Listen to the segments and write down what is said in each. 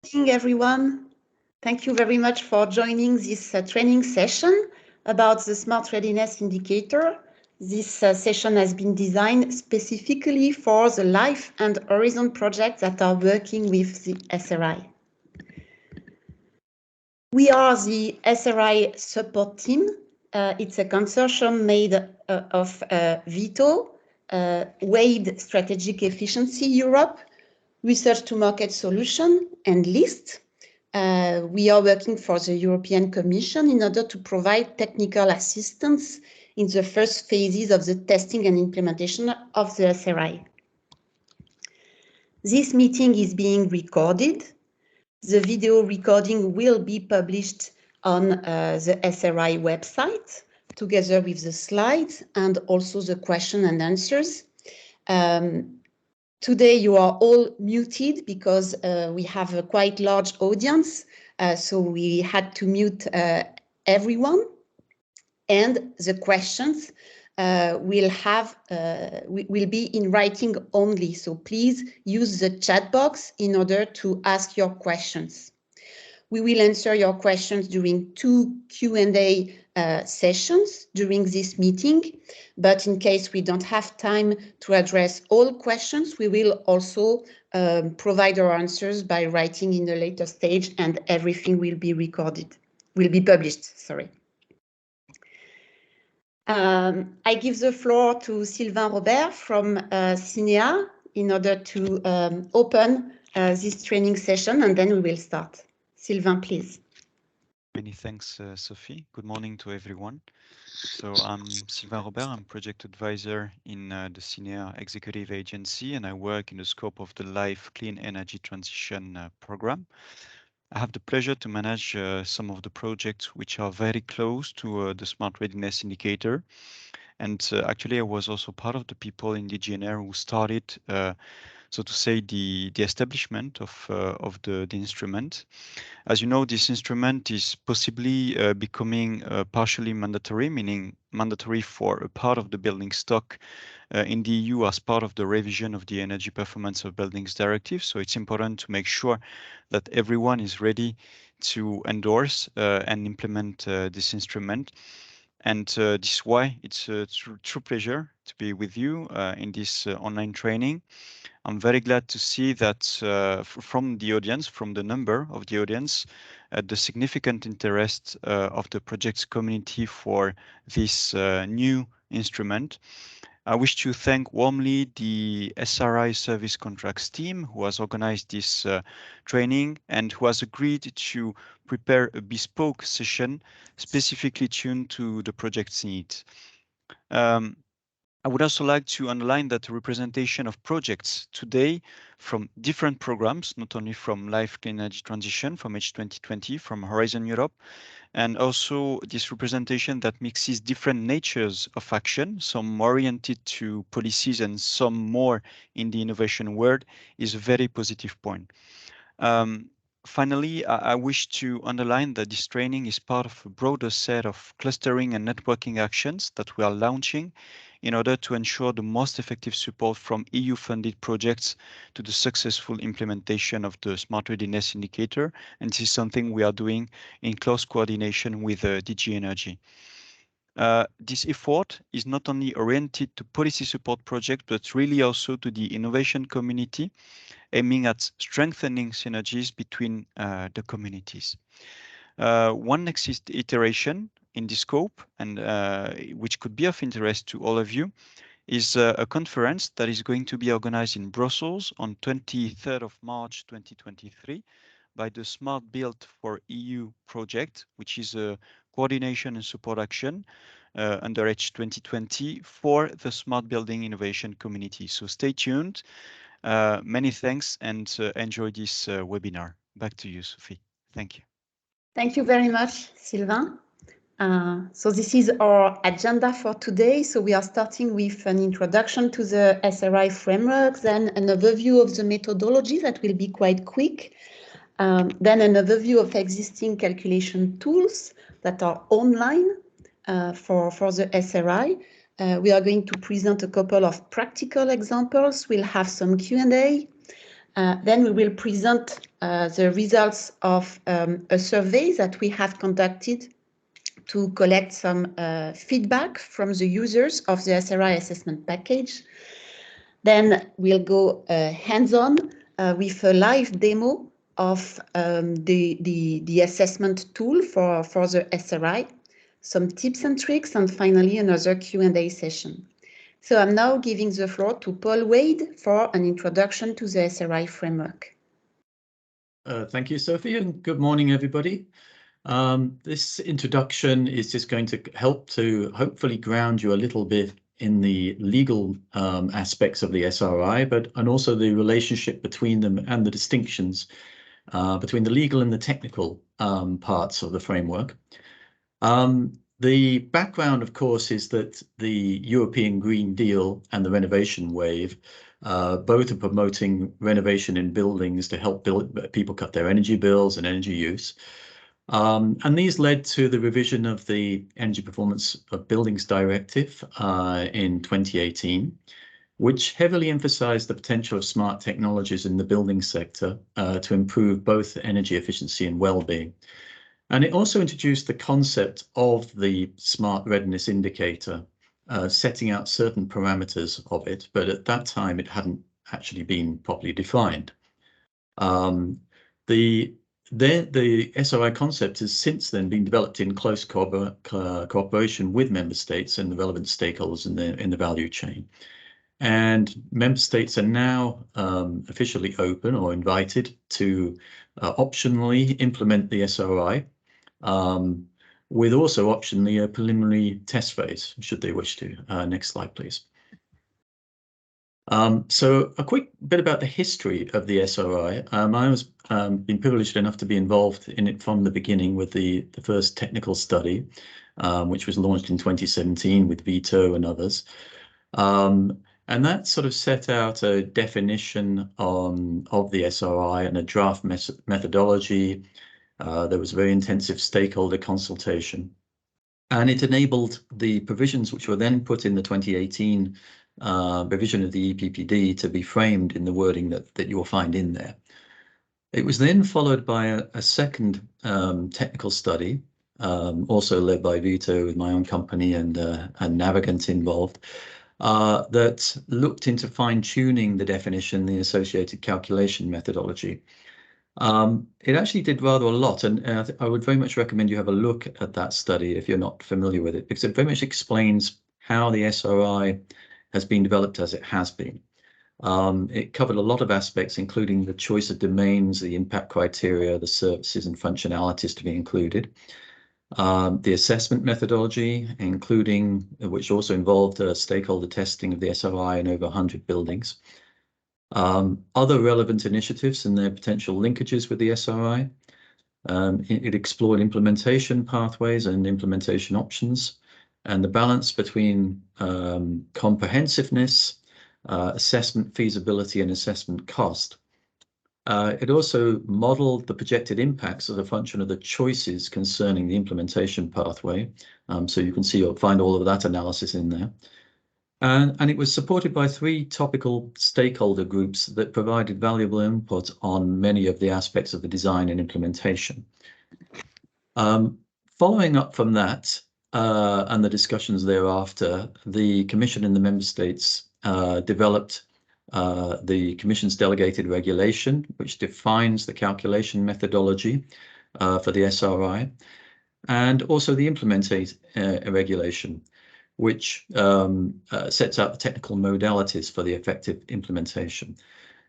Good morning, everyone. Thank you very much for joining this training session about the Smart Readiness Indicator. This session has been designed specifically for the Life and Horizon projects that are working with the SRI. We are the SRI support team. It's a consortium made of VITO, WADE Strategic Efficiency Europe, Research to Market Solution, and LIST. We are working for the European Commission in order to provide technical assistance in the first phases of the testing and implementation of the SRI. This meeting is being recorded. The video recording will be published on the SRI website, together with the slides and also the question and answers. Today you are all muted because we have a quite large audience, so we had to mute everyone. And the questions will be in writing only. So please use the chat box in order to ask your questions. We will answer your questions during 2 Q&A sessions during this meeting, but in case we don't have time to address all questions, we will also provide our answers by writing in a later stage, and everything will be published, sorry. I give the floor to Sylvain Robert from CINEA in order to open this training session, and then we will start. Sylvain, please. Many thanks, Sophie. Good morning to everyone. So I'm Sylvain Robert. I'm project advisor in the CINEA Executive Agency, and I work in the scope of the Life Clean Energy Transition Program. I have the pleasure to manage some of the projects which are very close to the Smart Readiness Indicator. And actually, I was also part of the people in DGNR who started, so to say, the establishment of the instrument. As you know, this instrument is possibly becoming partially mandatory, meaning mandatory for a part of the building stock in the EU as part of the revision of the Energy Performance of Buildings Directive. So it's important to make sure that everyone is ready to endorse and implement this instrument. And this is why it's a true pleasure to be with you in this online training. I'm very glad to see that from the audience, from the number of the audience, the significant interest of the project's community for this new instrument. I wish to thank warmly the SRI Service Contracts team who has organized this training and who has agreed to prepare a bespoke session specifically tuned to the project's needs. I would also like to underline that the representation of projects today from different programs, not only from Life Clean Energy Transition, from H2020, from Horizon Europe, and also this representation that mixes different natures of action, some oriented to policies and some more in the innovation world, is a very positive point. Finally, I wish to underline that this training is part of a broader set of clustering and networking actions that we are launching in order to ensure the most effective support from EU-funded projects to the successful implementation of the Smart Readiness Indicator. And this is something we are doing in close coordination with DG Energy. This effort is not only oriented to policy support projects, but really also to the innovation community, aiming at strengthening synergies between the communities. One next iteration in the scope, and which could be of interest to all of you, is a conference that is going to be organized in Brussels on 23rd of March 2023 by the Smart Build for EU project, which is a coordination and support action under H2020 for the smart building innovation community. So stay tuned. Many thanks and enjoy this webinar. Back to you, Sophie. Thank you. Thank you very much, Sylvain. So this is our agenda for today. So we are starting with an introduction to the SRI framework, then an overview of the methodology that will be quite quick, then an overview of existing calculation tools that are online for the SRI. We are going to present a couple of practical examples. We'll have some Q&A. Then we will present the results of a survey that we have conducted to collect some feedback from the users of the SRI assessment package. Then we'll go hands-on with a live demo of the assessment tool for the SRI, some tips and tricks, and finally another Q&A session. So I'm now giving the floor to Paul Wade for an introduction to the SRI framework. Thank you, Sophie, and good morning, everybody. This introduction is just going to help to hopefully ground you a little bit in the legal aspects of the SRI, and also the relationship between them and the distinctions between the legal and the technical parts of the framework. The background, of course, is that the European Green Deal and the renovation wave both are promoting renovation in buildings to help people cut their energy bills and energy use. And these led to the revision of the Energy Performance of Buildings Directive in 2018, which heavily emphasized the potential of smart technologies in the building sector to improve both energy efficiency and well-being. And it also introduced the concept of the Smart Readiness Indicator, setting out certain parameters of it, but at that time it hadn't actually been properly defined. The SRI concept has since then been developed in close cooperation with member states and the relevant stakeholders in the value chain. And member states are now officially open or invited to optionally implement the SRI, with also optionally a preliminary test phase, should they wish to. Next slide, please. So a quick bit about the history of the SRI. I was been privileged enough to be involved in it from the beginning with the first technical study, which was launched in 2017 with Vito and others. And that sort of set out a definition of the SRI and a draft methodology. There was very intensive stakeholder consultation, and it enabled the provisions which were then put in the 2018 revision of the EPPD to be framed in the wording that you'll find in there. It was then followed by a second technical study, also led by Vito with my own company and Navigant involved, that looked into fine-tuning the definition, the associated calculation methodology. It actually did rather a lot, and I would very much recommend you have a look at that study if you're not familiar with it, because it very much explains how the SRI has been developed as it has been. It covered a lot of aspects, including the choice of domains, the impact criteria, the services and functionalities to be included. The assessment methodology, including which also involved stakeholder testing of the SRI in over 100 buildings. Other relevant initiatives and their potential linkages with the SRI. It explored implementation pathways and implementation options, and the balance between comprehensiveness, assessment feasibility, and assessment cost. It also modeled the projected impacts as a function of the choices concerning the implementation pathway. So you can see you'll find all of that analysis in there. And it was supported by 3 topical stakeholder groups that provided valuable input on many of the aspects of the design and implementation. Following up from that and the discussions thereafter, the Commission and the Member States developed the Commission's delegated regulation, which defines the calculation methodology for the SRI, and also the implementation regulation, which sets out the technical modalities for the effective implementation.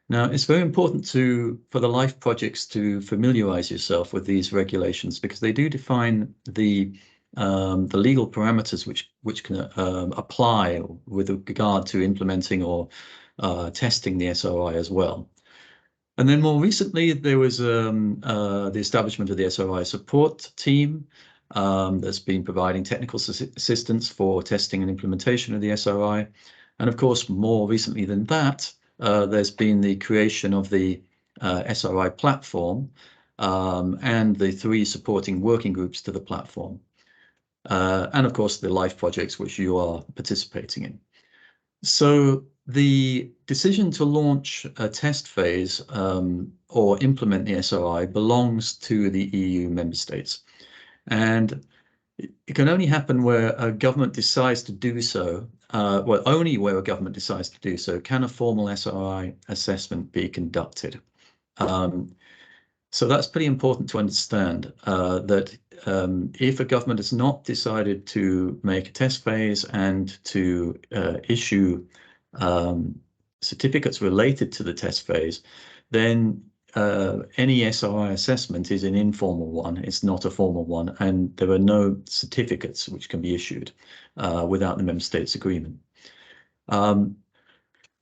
Now, it's very important for the LIFE projects to familiarize yourself with these regulations, because they do define the legal parameters which can apply with regard to implementing or testing the SRI as well. And then more recently, there was the establishment of the SRI support team that's been providing technical assistance for testing and implementation of the SRI. And of course, more recently than that, there's been the creation of the SRI platform and the 3 supporting working groups to the platform. And of course, the LIFE projects which you are participating in. So the decision to launch a test phase or implement the SRI belongs to the EU member states. And it can only happen where a government decides to do so. Well, only where a government decides to do so can a formal SRI assessment be conducted. So that's pretty important to understand, that if a government has not decided to make a test phase and to issue certificates related to the test phase, then any SRI assessment is an informal one. It's not a formal one, and there are no certificates which can be issued without the member states' agreement.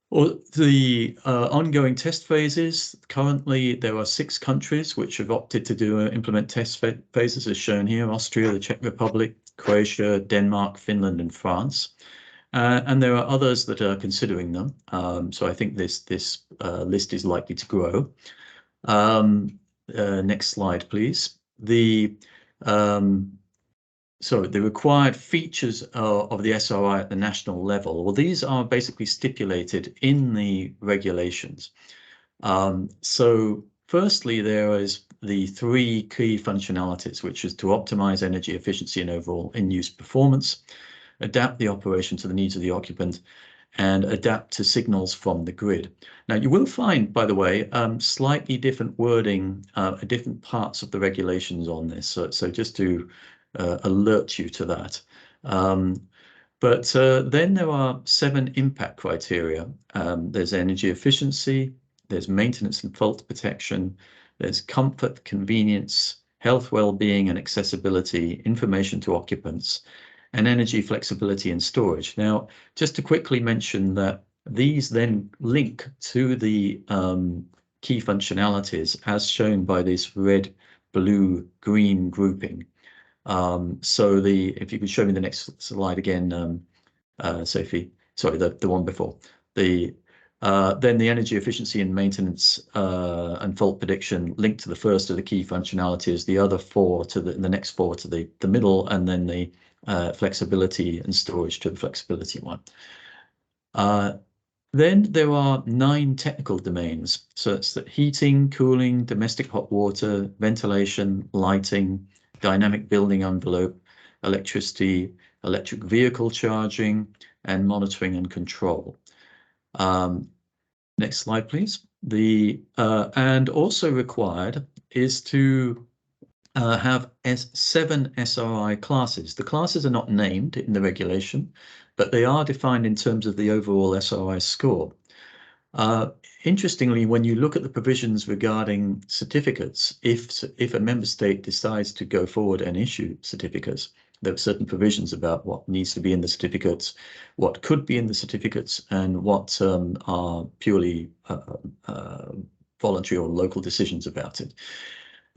Well, the ongoing test phases, currently there are 6 countries which have opted to implement test phases as shown here: Austria, the Czech Republic, Croatia, Denmark, Finland, and France. And there are others that are considering them. So I think this list is likely to grow. Next slide, please. The required features of the SRI at the national level, well, these are basically stipulated in the regulations. So firstly, there is the 3 key functionalities, which is to optimize energy efficiency and overall in-use performance, adapt the operation to the needs of the occupant, and adapt to signals from the grid. Now, you will find, by the way, slightly different wording at different parts of the regulations on this. So just to alert you to that. But then there are 7 impact criteria. There's energy efficiency, there's maintenance and fault protection, there's comfort, convenience, health, well-being and accessibility, information to occupants, and energy flexibility and storage. Now, just to quickly mention that these then link to the key functionalities as shown by this red, blue, green grouping. So if you could show me the next slide again, Sophie, sorry, the one before. Then the energy efficiency and maintenance and fault prediction linked to the first of the key functionalities, the other 4 to the next 4 to the middle, and then the flexibility and storage to the flexibility one. Then there are 9 technical domains. So it's the heating, cooling, domestic hot water, ventilation, lighting, dynamic building envelope, electricity, electric vehicle charging, and monitoring and control. Next slide, please. And also required is to have 7 SRI classes. The classes are not named in the regulation, but they are defined in terms of the overall SRI score. Interestingly, when you look at the provisions regarding certificates, if a member state decides to go forward and issue certificates, there are certain provisions about what needs to be in the certificates, what could be in the certificates, and what are purely voluntary or local decisions about it.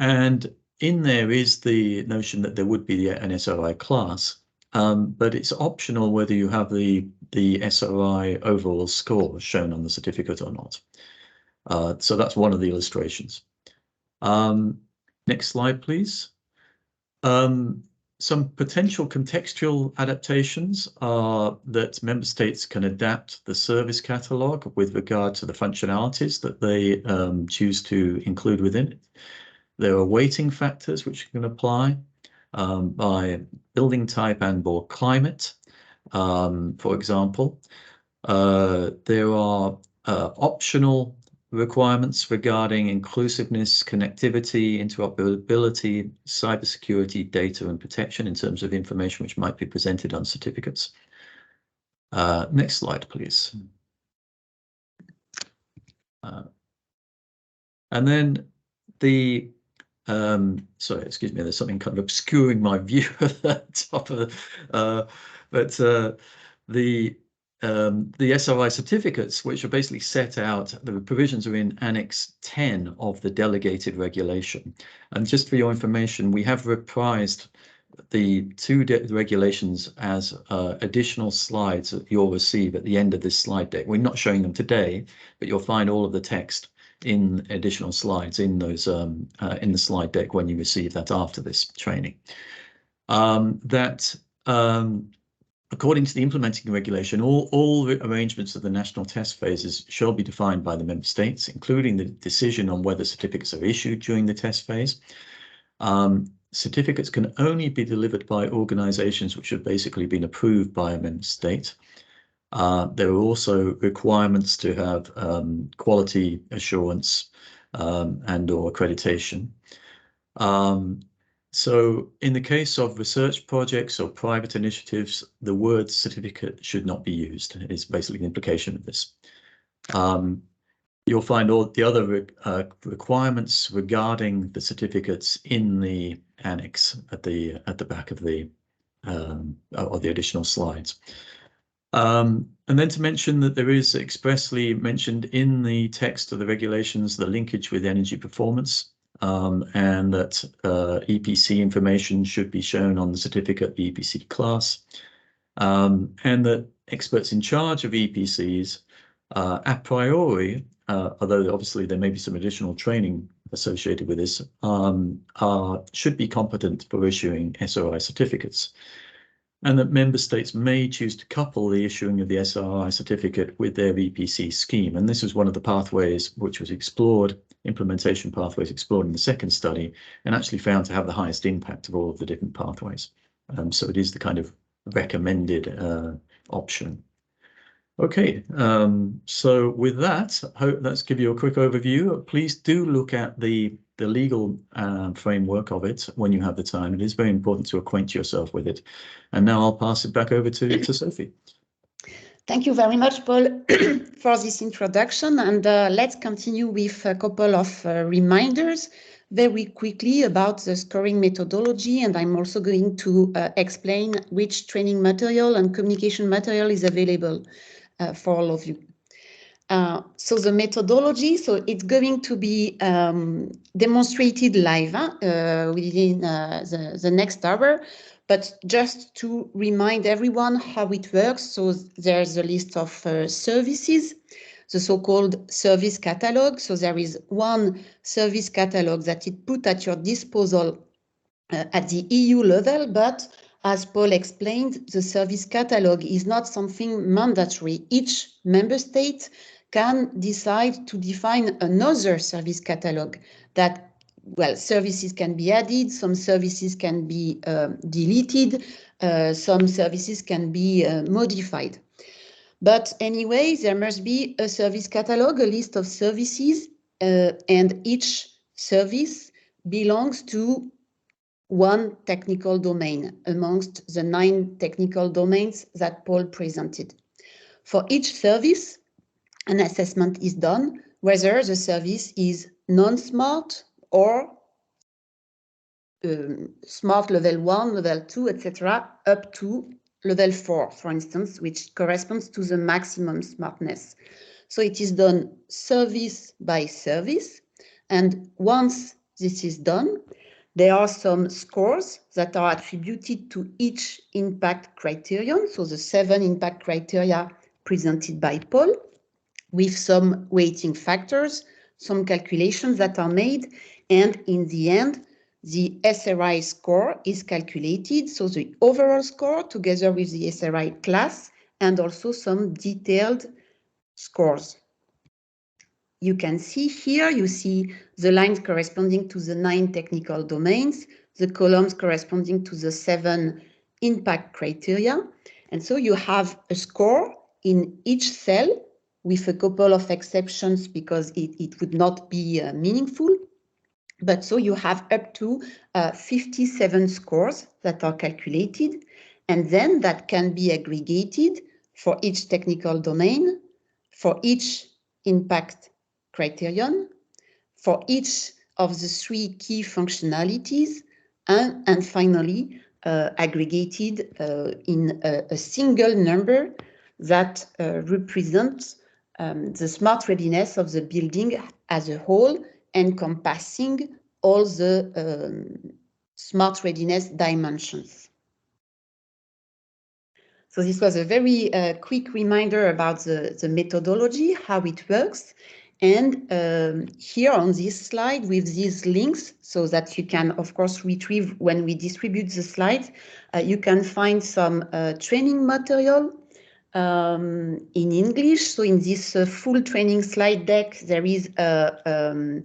And in there is the notion that there would be an SRI class, but it's optional whether you have the SRI overall score shown on the certificate or not. So that's one of the illustrations. Next slide, please. Some potential contextual adaptations are that member states can adapt the service catalogue with regard to the functionalities that they choose to include within it. There are weighting factors which can apply by building type and/or climate, for example. There are optional requirements regarding inclusiveness, connectivity, interoperability, cybersecurity, data and protection in terms of information which might be presented on certificates. Next slide, please. And then sorry, excuse me, there's something kind of obscuring my view at the top of the SRI certificates, which are basically set out, the provisions are in Annex 10 of the delegated regulation. And just for your information, we have reprised the 2 regulations as additional slides that you'll receive at the end of this slide deck. We're not showing them today, but you'll find all of the text in additional slides in those in the slide deck when you receive that after this training. According to the implementing regulation, all arrangements of the national test phases shall be defined by the member states, including the decision on whether certificates are issued during the test phase. Certificates can only be delivered by organisations which have basically been approved by a member state. There are also requirements to have quality assurance and/or accreditation. So in the case of research projects or private initiatives, the word certificate should not be used. It's basically the implication of this. You'll find all the other requirements regarding the certificates in the annex at the back of the additional slides. And then to mention that there is expressly mentioned in the text of the regulations the linkage with energy performance, and that EPC information should be shown on the certificate, the EPC class, and that experts in charge of EPCs a priori, although obviously there may be some additional training associated with this, should be competent for issuing SRI certificates, and that member states may choose to couple the issuing of the SRI certificate with their EPC scheme. And this was one of the pathways which was explored, implementation pathways explored in the second study, and actually found to have the highest impact of all of the different pathways. So it is the kind of recommended option. Okay, so with that, I hope that's give you a quick overview. Please do look at the legal framework of it when you have the time. It is very important to acquaint yourself with it. And now I'll pass it back over to Sophie. Thank you very much, Paul, for this introduction. And let's continue with a couple of reminders very quickly about the scoring methodology. And I'm also going to explain which training material and communication material is available for all of you. So the methodology, so it's going to be demonstrated live within the next hour. But just to remind everyone how it works, so there's a list of services, the so-called service catalog. So there is one service catalog that is put at your disposal at the EU level, but as Paul explained, the service catalog is not something mandatory. Each member state can decide to define another service catalog that, well, services can be added, some services can be deleted, some services can be modified. But anyway, there must be a service catalog, a list of services, and each service belongs to one technical domain amongst the 9 technical domains that Paul presented. For each service, an assessment is done, whether the service is non-smart or smart level 1, level 2, etc., up to level 4, for instance, which corresponds to the maximum smartness. So it is done service by service. And once this is done, there are some scores that are attributed to each impact criterion. So the 7 impact criteria presented by Paul, with some weighting factors, some calculations that are made, and in the end, the SRI score is calculated. So the overall score together with the SRI class, and also some detailed scores. You can see here, you see the lines corresponding to the 9 technical domains, the columns corresponding to the 7 impact criteria. And so you have a score in each cell with a couple of exceptions because it would not be meaningful. But so you have up to 57 scores that are calculated, and then that can be aggregated for each technical domain, for each impact criterion, for each of the 3 key functionalities, and finally aggregated in a single number that represents the smart readiness of the building as a whole, encompassing all the smart readiness dimensions. So this was a very quick reminder about the methodology, how it works. And here on this slide with these links, so that you can, of course, retrieve when we distribute the slides, you can find some training material in English. So in this full training slide deck, there is a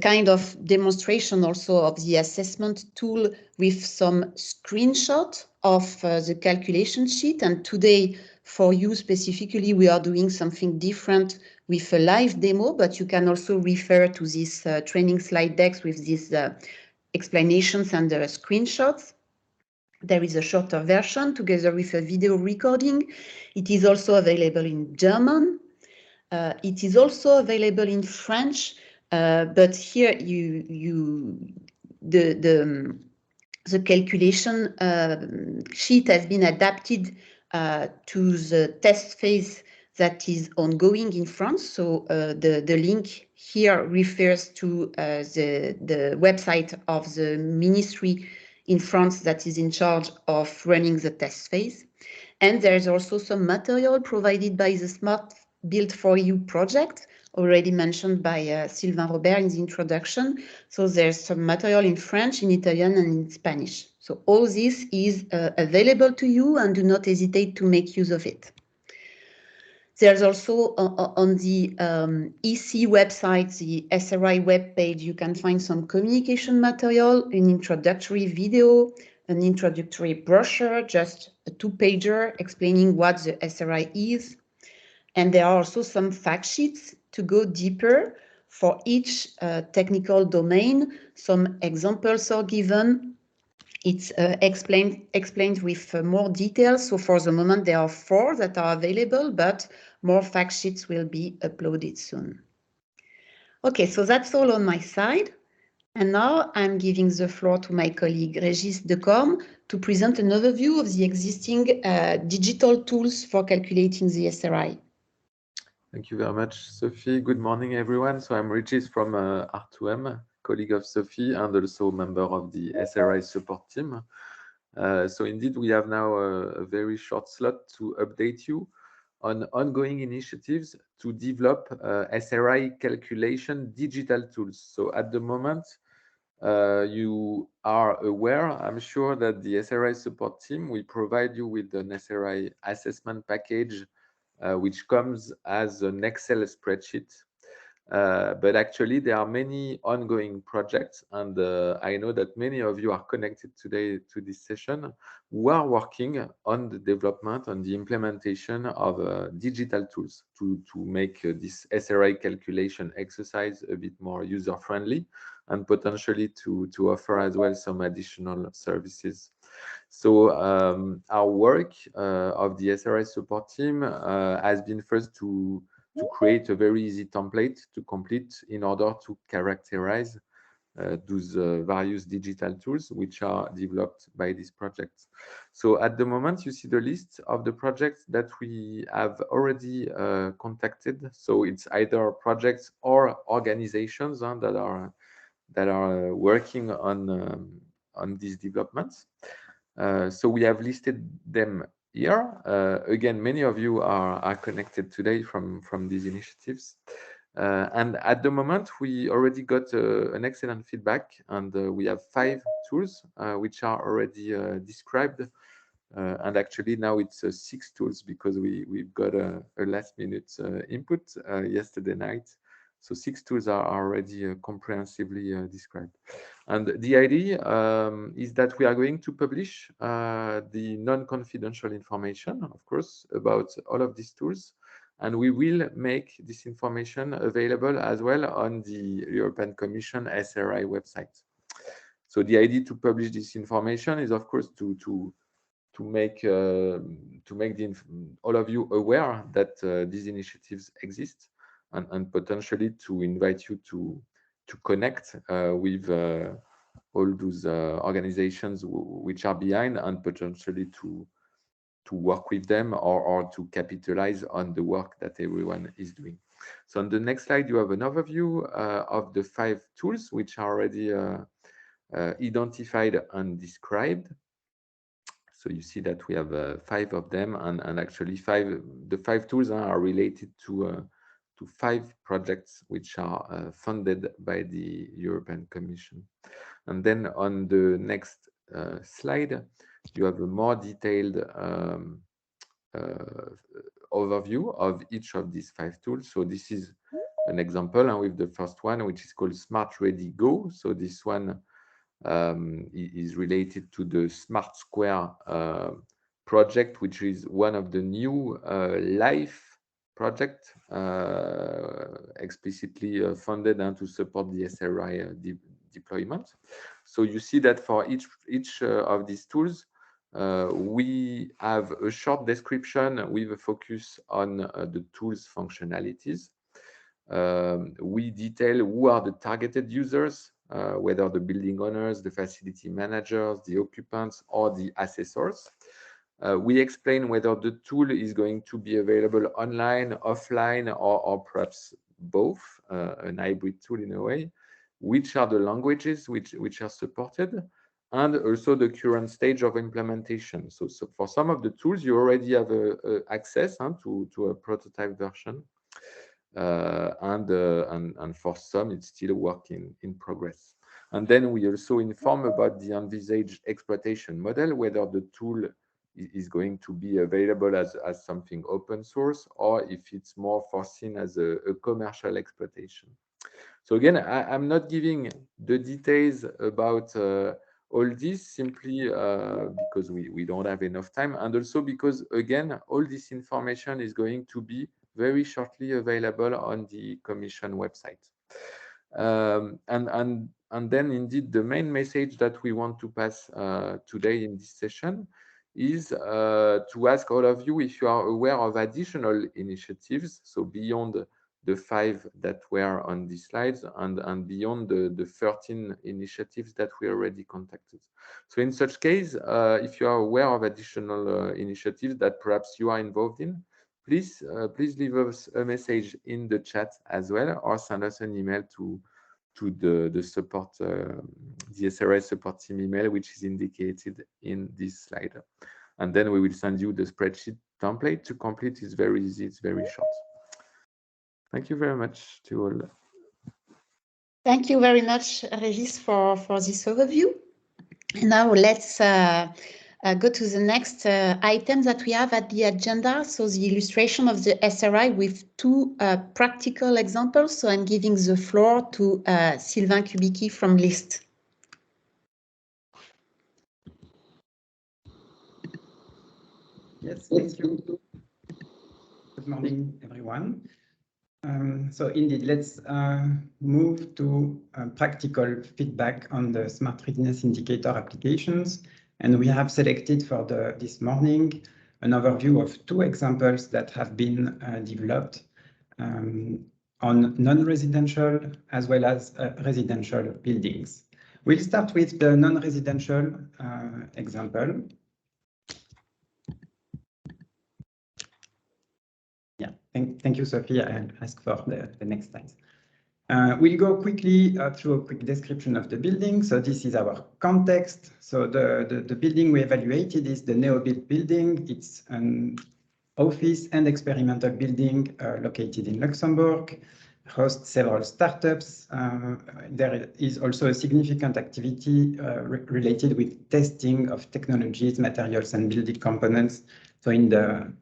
kind of demonstration also of the assessment tool with some screenshot of the calculation sheet. And today, for you specifically, we are doing something different with a live demo, but you can also refer to these training slide decks with these explanations and screenshots. There is a shorter version together with a video recording. It is also available in German. It is also available in French, but here the calculation sheet has been adapted to the test phase that is ongoing in France. So the link here refers to the website of the ministry in France that is in charge of running the test phase. And there's also some material provided by the Smart Build for You project, already mentioned by Sylvain Robert in the introduction. So there's some material in French, in Italian, and in Spanish. So all this is available to you, and do not hesitate to make use of it. There's also on the EC website, the SRI webpage, you can find some communication material, an introductory video, an introductory brochure, just a 2-pager explaining what the SRI is. And there are also some fact sheets to go deeper for each technical domain. Some examples are given. It's explained with more details. So for the moment, there are 4 that are available, but more fact sheets will be uploaded soon. Okay, so that's all on my side. And now I'm giving the floor to my colleague Régis Decorme to present an overview of the existing digital tools for calculating the SRI. Thank you very much, Sophie. Good morning, everyone. So I'm Régis from R2M, colleague of Sophie and also member of the SRI support team. So indeed, we have now a very short slot to update you on ongoing initiatives to develop SRI calculation digital tools. So at the moment, you are aware, I'm sure, that the SRI support team, we provide you with an SRI assessment package which comes as an Excel spreadsheet. But actually, there are many ongoing projects, and I know that many of you are connected today to this session who are working on the development, on the implementation of digital tools to make this SRI calculation exercise a bit more user-friendly and potentially to offer as well some additional services. So our work of the SRI support team has been first to create a very easy template to complete in order to characterize those various digital tools which are developed by this project. So at the moment, you see the list of the projects that we have already contacted. So it's either projects or organizations that are working on these developments. So we have listed them here. Again, many of you are connected today from these initiatives. And at the moment, we already got an excellent feedback, and we have 5 tools which are already described. And actually now it's 6 tools because we've got a last minute input yesterday night. So 6 tools are already comprehensively described. And the idea is that we are going to publish the non-confidential information, of course, about all of these tools. And we will make this information available as well on the European Commission SRI website. So the idea to publish this information is, of course, to make all of you aware that these initiatives exist, and potentially to invite you to connect with all those organizations which are behind, and potentially to work with them or to capitalize on the work that everyone is doing. So on the next slide, you have an overview of the 5 tools which are already identified and described. So you see that we have 5 of them, and actually the 5 tools are related to to 5 projects which are funded by the European Commission. And then on the next slide, you have a more detailed overview of each of these 5 tools. So this is an example with the first one, which is called Smart Ready Go. So this one is related to the Smart Square project, which is one of the new LIFE project explicitly funded and to support the SRI deployment. So you see that for each of these tools, we have a short description with a focus on the tool's functionalities. We detail who are the targeted users, whether the building owners, the facility managers, the occupants, or the assessors. We explain whether the tool is going to be available online, offline, or perhaps both, an hybrid tool in a way, which are the languages which are supported, and also the current stage of implementation. So for some of the tools, you already have access to a prototype version, and for some, it's still a work in progress. And then we also inform about the envisaged exploitation model, whether the tool is going to be available as something open source, or if it's more foreseen as a commercial exploitation. So again, I'm not giving the details about all this simply because we don't have enough time, and also because, again, all this information is going to be very shortly available on the Commission website. And then indeed the main message that we want to pass today in this session is to ask all of you if you are aware of additional initiatives, so beyond the 5 that were on these slides and beyond the 13 initiatives that we already contacted. So in such case, if you are aware of additional initiatives that perhaps you are involved in, please leave us a message in the chat as well, or send us an email to the support, the SRI support team email, which is indicated in this slide. And then we will send you the spreadsheet template to complete. It's very easy, it's very short. Thank you very much to all. Thank you very much, Régis, for this overview. And now let's go to the next item that we have at the agenda. So the illustration of the SRI with 2 practical examples. So I'm giving the floor to Sylvain Kubicki from LIST. Yes, thank you. Good morning, everyone. So indeed, let's move to practical feedback on the Smart Readiness Indicator applications. And we have selected for this morning an overview of 2 examples that have been developed on non-residential as well as residential buildings. We'll start with the non-residential example. Yeah, thank you, Sophie. I'll ask for the next slides. We'll go quickly through a quick description of the building. So this is our context. So the building we evaluated is the Neobuild building. It's an office and experimental building located in Luxembourg, hosts several startups. There is also a significant activity related with testing of technologies, materials, and building components. So in the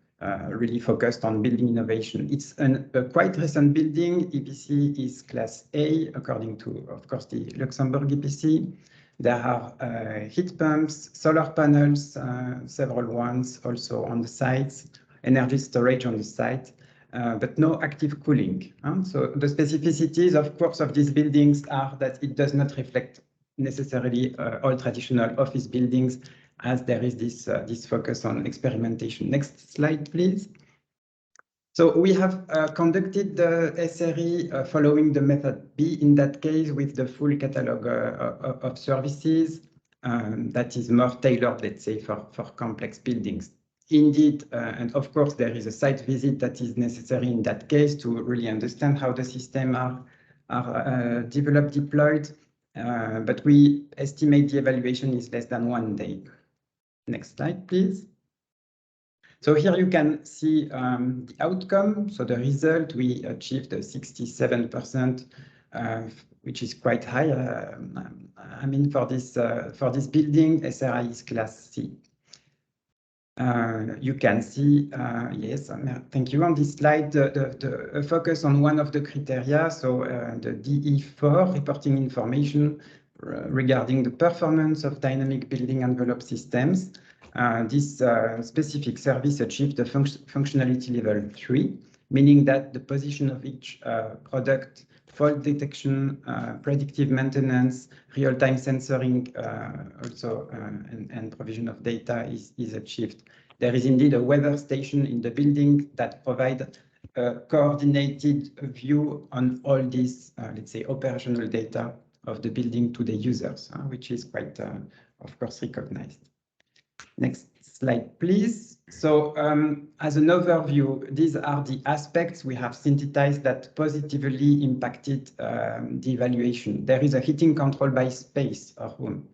really focused on building innovation. It's a quite recent building. EPC is class A, according to, of course, the Luxembourg EPC. There are heat pumps, solar panels, several ones also on the sites, energy storage on the site, but no active cooling. So the specificities, of course, of these buildings are that it does not reflect necessarily all traditional office buildings, as there is this focus on experimentation. Next slide, please. So we have conducted the SRE following the method B in that case with the full catalog of services that is more tailored, let's say, for complex buildings. Indeed, and of course, there is a site visit that is necessary in that case to really understand how the system are developed, deployed, but we estimate the evaluation is less than 1 day. Next slide, please. So here you can see the outcome. So the result, we achieved 67%, which is quite high. I mean, for this building, SRI is class C. You can see, yes, thank you. On this slide, the focus on one of the criteria, so the DE4, reporting information regarding the performance of dynamic building envelope systems. This specific service achieved the functionality level 3, meaning that the position of each product, fault detection, predictive maintenance, real-time sensoring, also and provision of data is achieved. There is indeed a weather station in the building that provides a coordinated view on all these, let's say, operational data of the building to the users, which is quite, of course, recognized. Next slide, please. So as an overview, these are the aspects we have synthesized that positively impacted the evaluation. There is a heating control by space or room.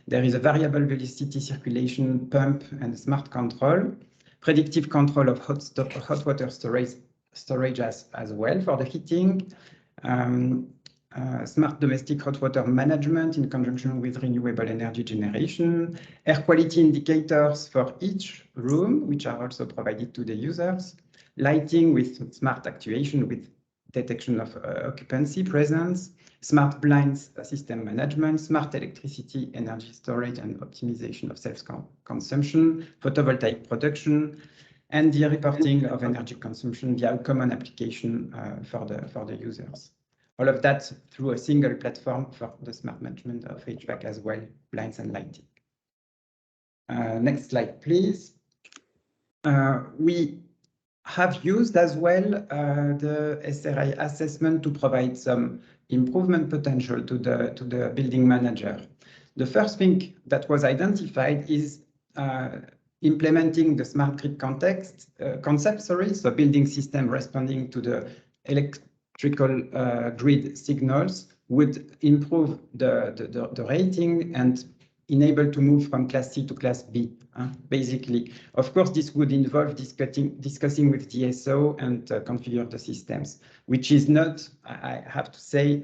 There is a variable velocity circulation pump and smart control, predictive control of hot water storage as well for the heating, smart domestic hot water management in conjunction with renewable energy generation, air quality indicators for each room, which are also provided to the users, lighting with smart actuation with detection of occupancy presence, smart blinds system management, smart electricity energy storage and optimization of self-consumption, photovoltaic production, and the reporting of energy consumption via a common application for the users. All of that through a single platform for the smart management of HVAC as well, blinds and lighting. Next slide, please. We have used as well the SRI assessment to provide some improvement potential to the building manager. The first thing that was identified is implementing the smart grid concept, so building system responding to the electrical grid signals would improve the rating and enable to move from class C to class B, basically. Of course, this would involve discussing with DSO and configure the systems, which is not, I have to say,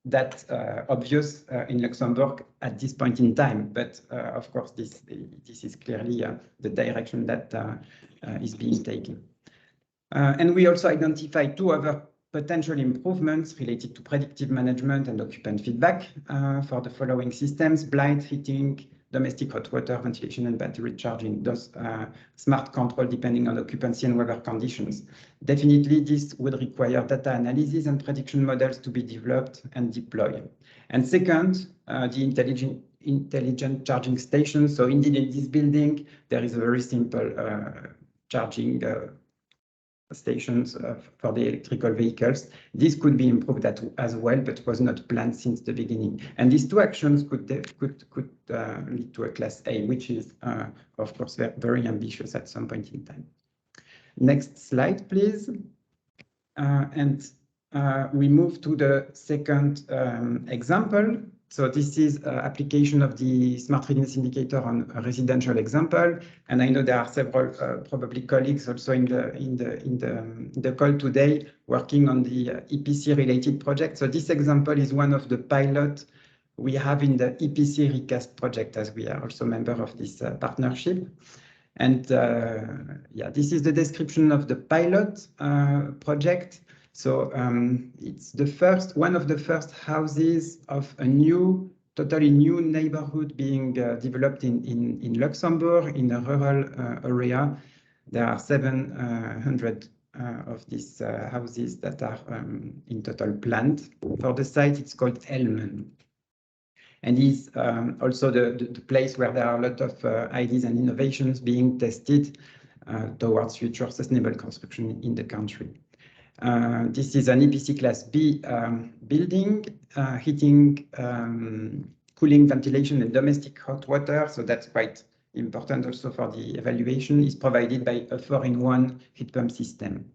that obvious in Luxembourg at this point in time. But of course, this is clearly the direction that is being taken. And we also identified two other potential improvements related to predictive management and occupant feedback for the following systems: blind heating, domestic hot water, ventilation, and battery charging, those smart control depending on occupancy and weather conditions. Definitely, this would require data analysis and prediction models to be developed and deployed. And second, the intelligent charging station. So indeed, in this building, there is a very simple charging stations for the electrical vehicles. This could be improved as well, but was not planned since the beginning. And these two actions could lead to a class A, which is, of course, very ambitious at some point in time. Next slide, please. And we move to the second example. So this is application of the Smart Readiness Indicator on a residential example, and I know there are several probably colleagues also in the call today working on the EPC related project. So this example is one of the pilot we have in the EPC recast project, as we are also member of this partnership. And yeah, this is the description of the pilot project. So it's one of the first houses of a totally new neighborhood being developed in Luxembourg in a rural area. There are 700 of these houses that are in total planned. For the site, it's called Elmen. And is also the place where there are a lot of ideas and innovations being tested towards future sustainable construction in the country. This is an EPC Class B building, heating, cooling, ventilation, and domestic hot water. So that's quite important also for the evaluation. Is provided by a 4-in-1 heat pump system.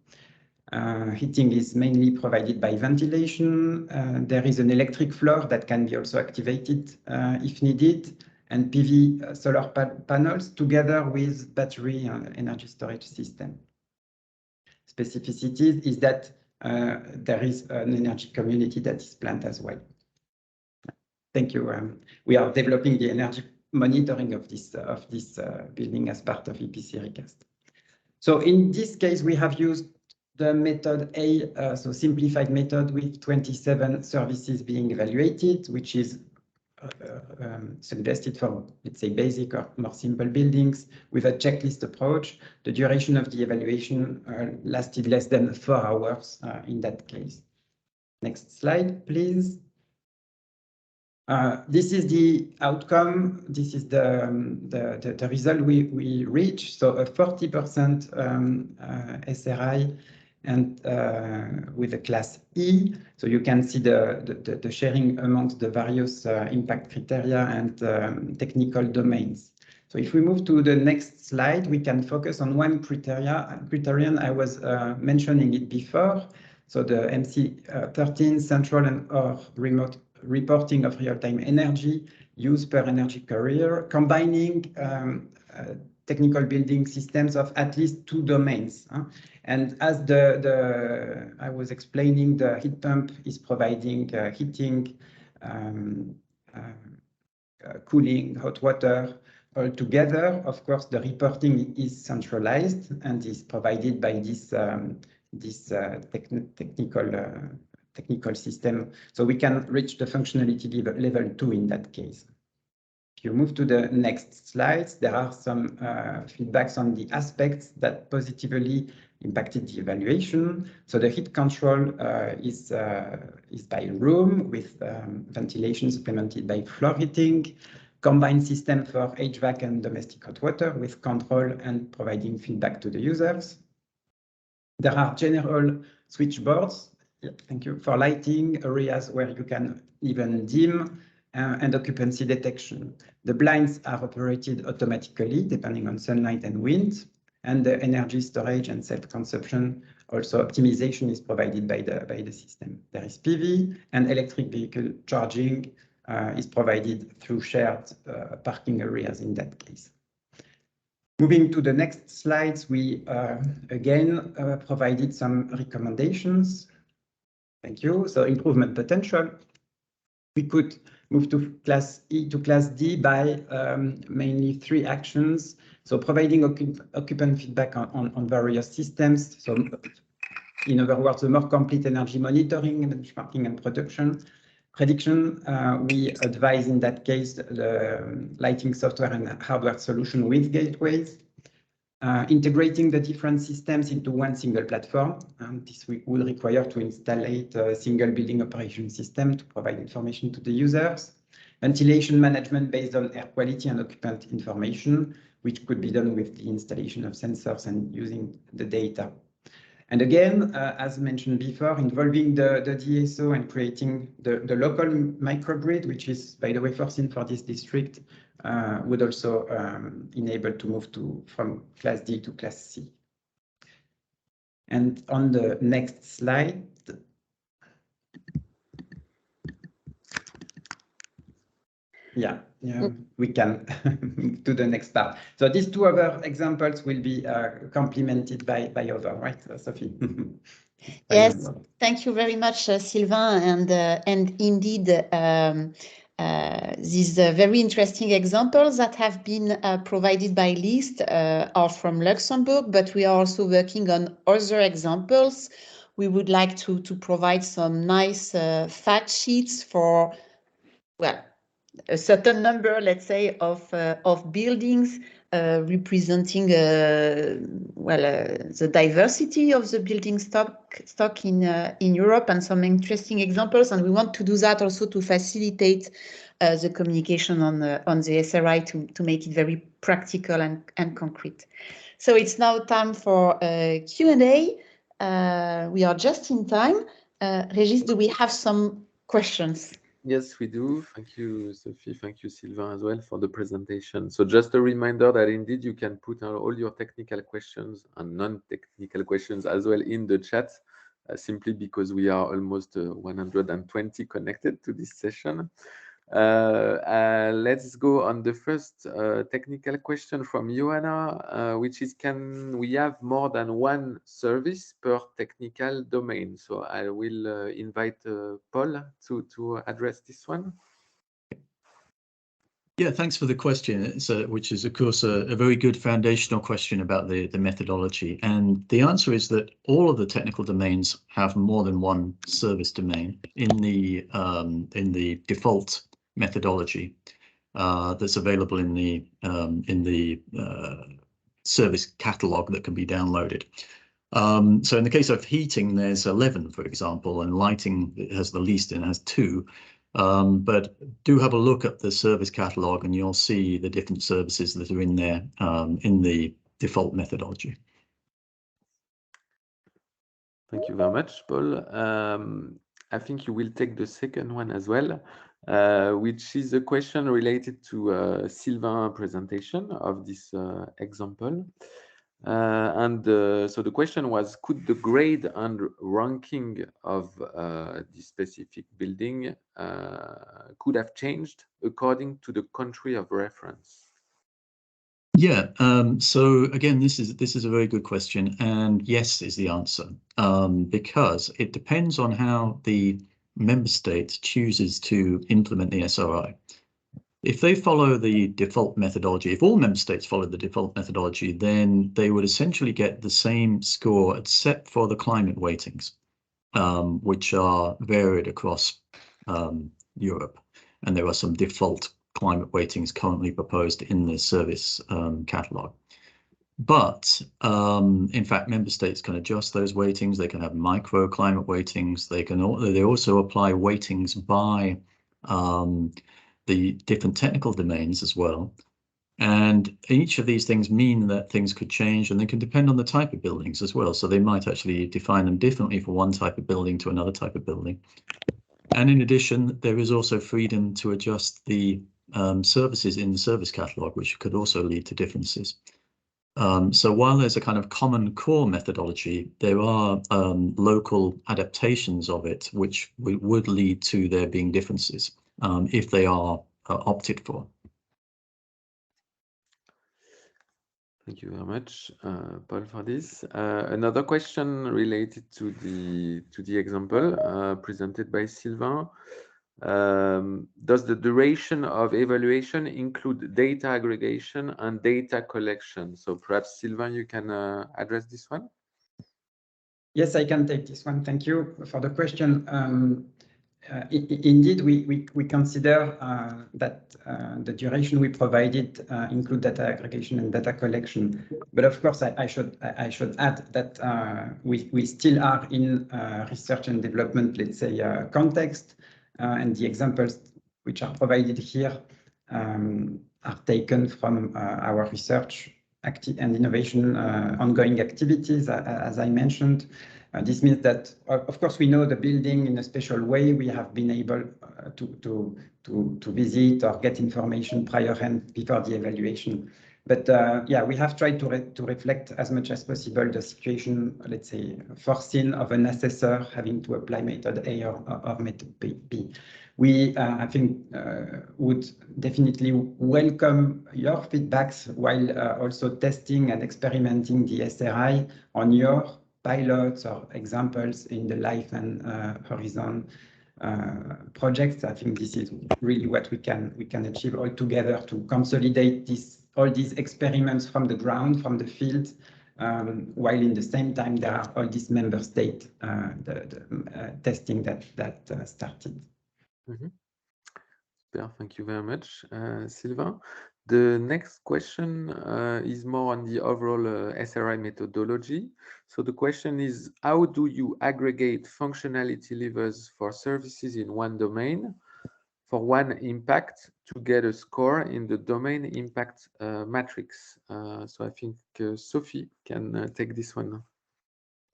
Heating is mainly provided by ventilation. There is an electric floor that can be also activated if needed. and PV solar panels together with battery energy storage system. Specificity is that there is an energy community that is planned as well. Thank you. We are developing the energy monitoring of this building as part of EPC recast. So in this case, we have used the method A, so simplified method with 27 services being evaluated, which is suggested for, let's say, basic or more simple buildings with a checklist approach. The duration of the evaluation lasted less than 4 hours in that case. Next slide, please. This is the outcome. This is the result we reached. So a 40% SRI and with a class E. So you can see the sharing amongst the various impact criteria and technical domains. So if we move to the next slide, we can focus on one criterion. I was mentioning it before. So the MC13 central and or remote reporting of real-time energy use per energy carrier, combining technical building systems of at least 2 domains. And as I was explaining, the heat pump is providing heating, cooling, hot water all together. Of course, the reporting is centralized and is provided by this technical system. So we can reach the functionality level 2 in that case. If you move to the next slides, there are some feedbacks on the aspects that positively impacted the evaluation. So the heat control is by room with ventilation supplemented by floor heating, combined system for HVAC and domestic hot water with control and providing feedback to the users. There are general switchboards, thank you, for lighting areas where you can even dim and occupancy detection. The blinds are operated automatically depending on sunlight and wind, and the energy storage and self-consumption, also optimization, is provided by the system. There is PV, and electric vehicle charging is provided through shared parking areas in that case. Moving to the next slides, we again provided some recommendations. Thank you. So improvement potential. We could move to class E to class D by mainly 3 actions. So providing occupant feedback on various systems. So in other words, a more complete energy monitoring, benchmarking, and prediction. We advise in that case the lighting software and hardware solution with gateways. Integrating the different systems into one single platform. This will require to install a single building operation system to provide information to the users. Ventilation management based on air quality and occupant information, which could be done with the installation of sensors and using the data. And again, as mentioned before, involving the DSO and creating the local microgrid, which is, by the way, foreseen for this district, would also enable to move from class D to class C. And on the next slide, we can move to the next part. So these 2 other examples will be complemented by other, right, Sophie? Yes, thank you very much, Sylvain. And indeed, these very interesting examples that have been provided by LIST are from Luxembourg, but we are also working on other examples. We would like to provide some nice fact sheets for, well, a certain number, let's say, of buildings representing the diversity of the building stock in Europe, and some interesting examples. And we want to do that also to facilitate the communication on the SRI to make it very practical and concrete. So it's now time for Q&A. We are just in time. Régis, do we have some questions? Yes, we do. Thank you, Sophie. Thank you, Sylvain, as well, for the presentation. So just a reminder that indeed you can put all your technical questions and non-technical questions as well in the chat, simply because we are almost 120 connected to this session. Let's go on the first technical question from Joanna, which is, can we have more than one service per technical domain? So I will invite Paul to address this one. Yeah, thanks for the question, which is, of course, a very good foundational question about the methodology. And the answer is that all of the technical domains have more than one service domain in the default methodology that's available in the service catalog that can be downloaded. So in the case of heating, there's 11, for example, and lighting has the least and has 2. But do have a look at the service catalog and you'll see the different services that are in there in the default methodology. Thank you very much, Paul. I think you will take the second one as well, which is a question related to Sylvain's presentation of this example. So the question was, could the grade and ranking of the specific building could have changed according to the country of reference? Yeah, so again, this is a very good question, and yes is the answer, because it depends on how the member state chooses to implement the SRI. If they follow the default methodology, if all member states follow the default methodology, then they would essentially get the same score except for the climate weightings, which are varied across Europe, and there are some default climate weightings currently proposed in the service catalog. But in fact, member states can adjust those weightings. They can have microclimate weightings. They also apply weightings by the different technical domains as well. And each of these things mean that things could change, and they can depend on the type of buildings as well. So they might actually define them differently for one type of building to another type of building. And in addition, there is also freedom to adjust the services in the service catalog, which could also lead to differences. So while there's a kind of common core methodology, there are local adaptations of it, which would lead to there being differences if they are opted for. Thank you very much, Paul, for this. Another question related to the example presented by Sylvain. Does the duration of evaluation include data aggregation and data collection? So perhaps, Sylvain, you can address this one? Yes, I can take this one. Thank you for the question. Indeed, we consider that the duration we provided include data aggregation and data collection. But of course, I should add that we still are in research and development, let's say, context, and the examples which are provided here are taken from our research and innovation ongoing activities, as I mentioned. This means that, of course, we know the building in a special way. We have been able to visit or get information priorhand before the evaluation. But yeah, we have tried to reflect as much as possible the situation, let's say, foreseen of an assessor having to apply method A or method B. We, I think, would definitely welcome your feedbacks while also testing and experimenting the SRI on your pilots or examples in the Life and Horizon projects. I think this is really what we can achieve all together to consolidate all these experiments from the ground, from the field, while in the same time there are all these member state testing that started. Mm-hmm. Super, thank you very much, Sylvain. The next question is more on the overall SRI methodology. So the question is, how do you aggregate functionality levers for services in one domain for one impact to get a score in the domain impact matrix? So I think Sophie can take this one.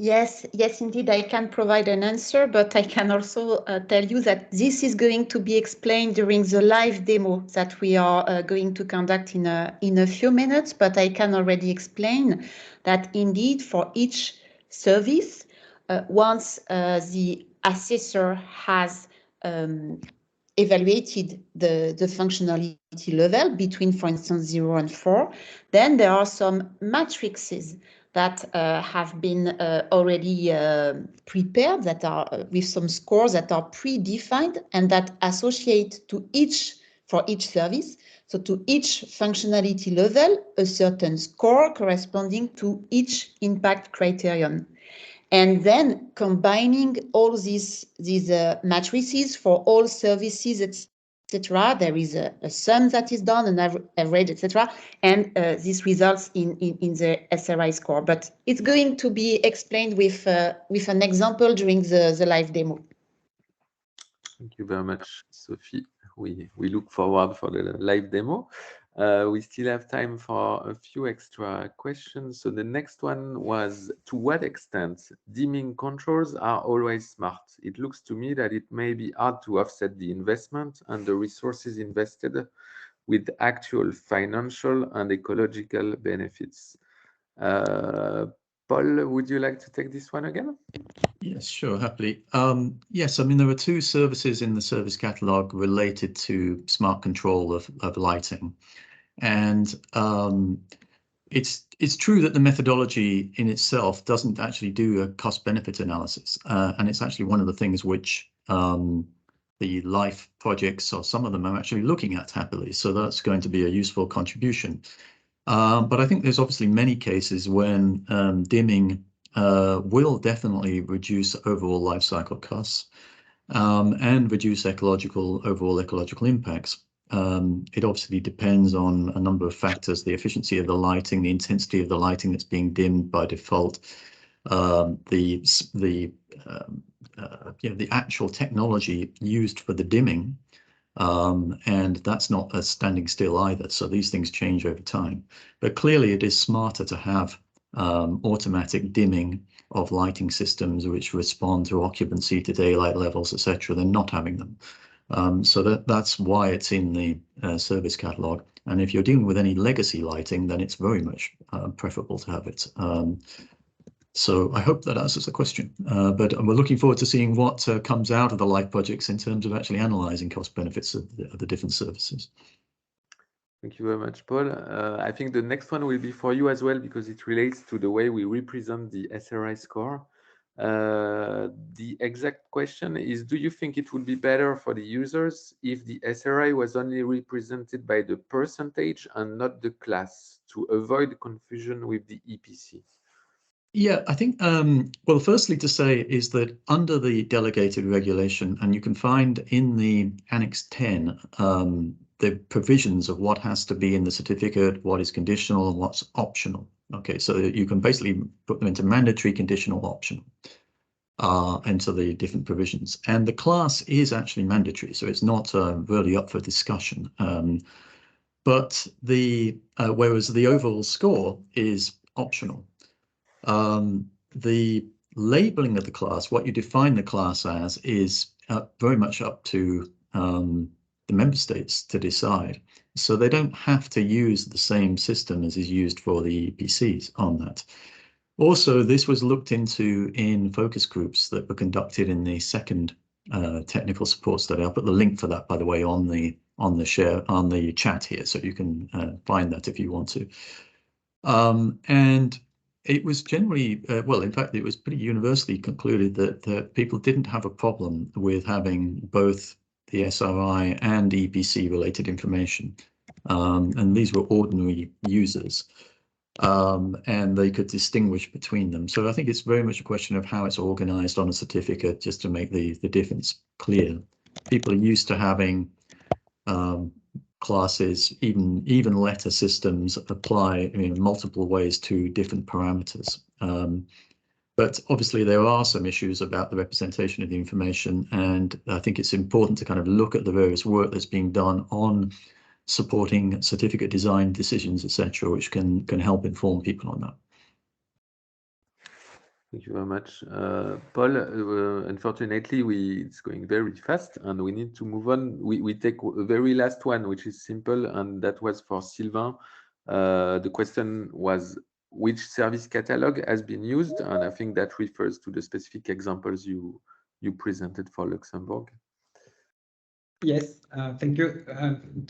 Yes, indeed, I can provide an answer, but I can also tell you that this is going to be explained during the live demo that we are going to conduct in a few minutes. But I can already explain that indeed for each service, once the assessor has evaluated the functionality level between, for instance, 0 and 4. Then there are some matrices that have been already prepared, that are with some scores that are predefined and that associate to for each service. So to each functionality level, a certain score corresponding to each impact criterion. And then combining all these matrices for all services, etc., there is a sum that is done, an average, etc., and this results in the SRI score. But it's going to be explained with an example during the live demo. Thank you very much, Sophie. We look forward for the live demo. We still have time for a few extra questions. So the next one was, to what extent dimming controls are always smart? It looks to me that it may be hard to offset the investment and the resources invested with actual financial and ecological benefits. Paul, would you like to take this one again? Yes, sure, happily. Yes, I mean, there are two services in the service catalog related to smart control of lighting. And it's true that the methodology in itself doesn't actually do a cost-benefit analysis. And it's actually one of the things which the LIFE projects, or some of them, are actually looking at happily. So that's going to be a useful contribution. But I think there's obviously many cases when dimming will definitely reduce overall life cycle costs and reduce overall ecological impacts. It obviously depends on a number of factors: the efficiency of the lighting, the intensity of the lighting that's being dimmed by default, the actual technology used for the dimming. And that's not a standing still either. So these things change over time. But clearly it is smarter to have automatic dimming of lighting systems which respond to occupancy, to daylight levels, etc., than not having them. So that's why it's in the service catalog. And if you're dealing with any legacy lighting, then it's very much preferable to have it. So I hope that answers the question, but we're looking forward to seeing what comes out of the LIFE projects in terms of actually analysing cost benefits of the different services. Thank you very much, Paul. I think the next one will be for you as well, because it relates to the way we represent the SRI score. The exact question is, do you think it would be better for the users if the SRI was only represented by the percentage and not the class, to avoid confusion with the EPC? Yeah, I think, well, firstly to say is that under the delegated regulation, and you can find in the Annex 10, the provisions of what has to be in the certificate, what is conditional and what's optional. Okay, so you can basically put them into mandatory, conditional, optional, into the different provisions. And the class is actually mandatory, so it's not really up for discussion. But whereas the overall score is optional. The labeling of the class, what you define the class as, is very much up to the member states to decide. So they don't have to use the same system as is used for the EPCs on that. Also, this was looked into in focus groups that were conducted in the second technical support study. I'll put the link for that, by the way, on the chat here, so you can find that if you want to. And it was generally, well, in fact, it was pretty universally concluded that people didn't have a problem with having both the SRI and EPC related information. And these were ordinary users. And they could distinguish between them. So I think it's very much a question of how it's organized on a certificate, just to make the difference clear. People are used to having classes, even letter systems apply in multiple ways to different parameters. But obviously there are some issues about the representation of the information, and I think it's important to kind of look at the various work that's being done on supporting certificate design decisions, etc., which can help inform people on that. Thank you very much, Paul. Unfortunately, it's going very fast, and we need to move on. We take a very last one, which is simple, and that was for Sylvain. The question was, which service catalog has been used? And I think that refers to the specific examples you presented for Luxembourg. Yes, thank you.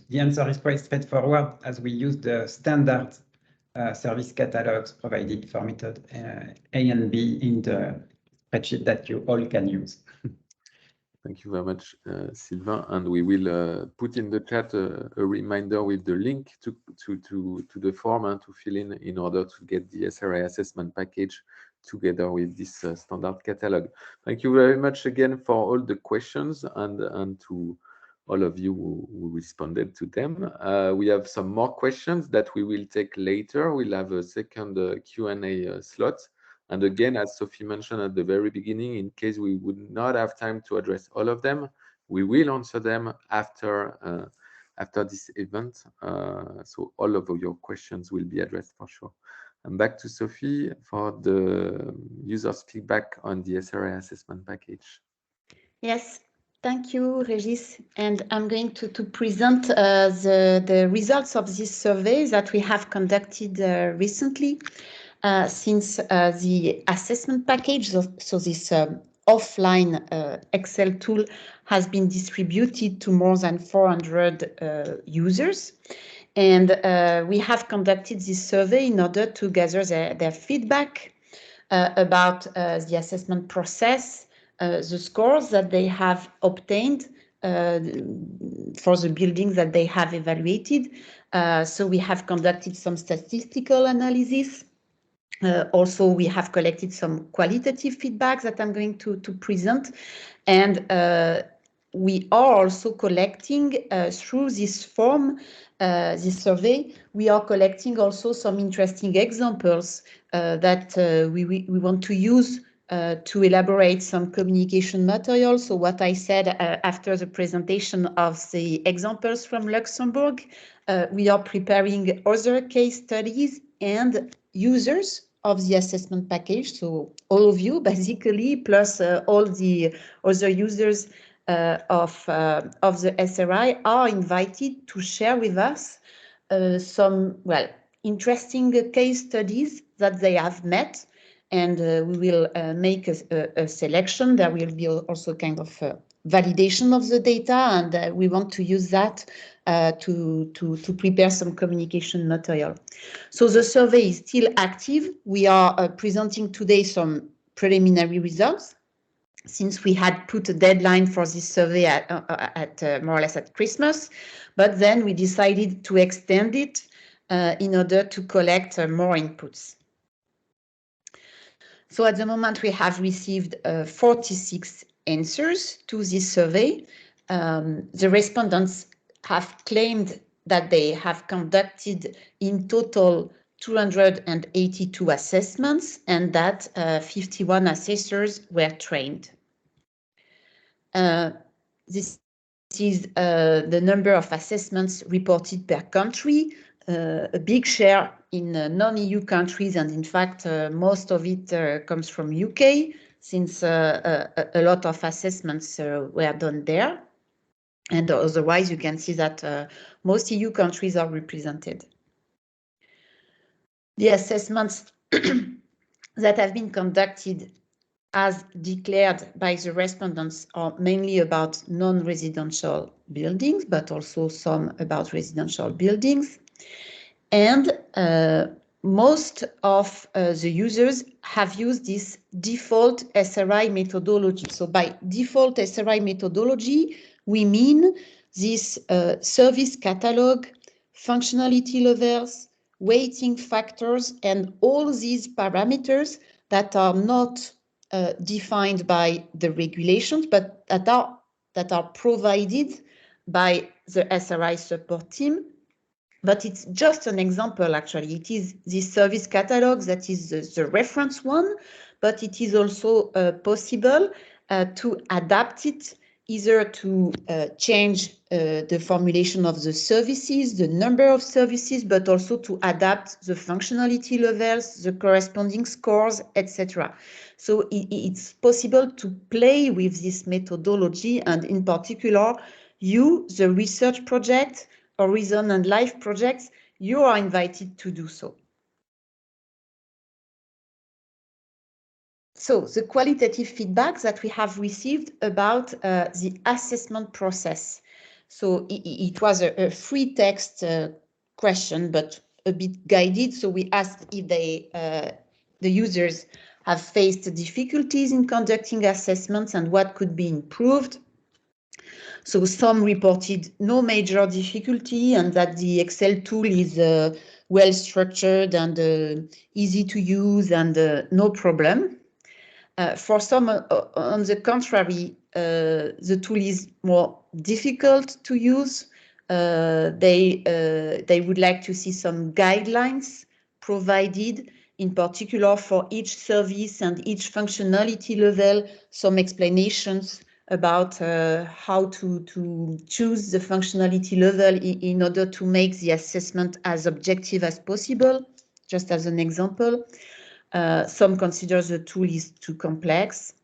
The answer is quite straightforward, as we use the standard service catalogs provided for method A and B in the spreadsheet that you all can use. Thank you very much, Sylvain. And we will put in the chat a reminder with the link to the form and to fill in order to get the SRI assessment package together with this standard catalog. Thank you very much again for all the questions and to all of you who responded to them. We have some more questions that we will take later. We'll have a second Q&A slot. And again, as Sophie mentioned at the very beginning, in case we would not have time to address all of them, we will answer them after this event. So all of your questions will be addressed for sure. And back to Sophie for the users' feedback on the SRI assessment package. Yes, thank you, Regis. And I'm going to present the results of this survey that we have conducted recently. Since the assessment package, so this offline Excel tool has been distributed to more than 400 users. And we have conducted this survey in order to gather their feedback about the assessment process, the scores that they have obtained for the buildings that they have evaluated. So we have conducted some statistical analysis. Also, we have collected some qualitative feedback that I'm going to present. And we are also collecting through this form, this survey, we are collecting also some interesting examples that we want to use to elaborate some communication material. So what I said after the presentation of the examples from Luxembourg, we are preparing other case studies and users of the assessment package. So all of you basically, plus all the other users of the SRI are invited to share with us some, well, interesting case studies that they have met. And we will make a selection. There will be also kind of validation of the data, and we want to use that to prepare some communication material. So the survey is still active. We are presenting today some preliminary results, since we had put a deadline for this survey at more or less at Christmas, but then we decided to extend it in order to collect more inputs. So at the moment, we have received 46 answers to this survey. The respondents have claimed that they have conducted in total 282 assessments and that 51 assessors were trained. This is the number of assessments reported per country. A big share in non-EU countries, and in fact, most of it comes from UK, since a lot of assessments were done there. And otherwise, you can see that most EU countries are represented. The assessments that have been conducted as declared by the respondents are mainly about non-residential buildings, but also some about residential buildings. And most of the users have used this default SRI methodology. So by default SRI methodology, we mean this service catalog, functionality levels, weighting factors, and all these parameters that are not defined by the regulations, but that are provided by the SRI support team. But it's just an example, actually. It is this service catalog that is the reference one, but it is also possible to adapt it, either to change the formulation of the services, the number of services, but also to adapt the functionality levels, the corresponding scores, etc. So it's possible to play with this methodology, and in particular, you, the research project, Horizon and Life projects, you are invited to do so. So the qualitative feedback that we have received about the assessment process. So it was a free text question, but a bit guided. So we asked if the users have faced difficulties in conducting assessments and what could be improved. So some reported no major difficulty and that the Excel tool is well structured and easy to use and no problem. For some, on the contrary, the tool is more difficult to use. They would like to see some guidelines provided, in particular for each service and each functionality level, some explanations about how to choose the functionality level in order to make the assessment as objective as possible, just as an example. Some consider the tool is too complex.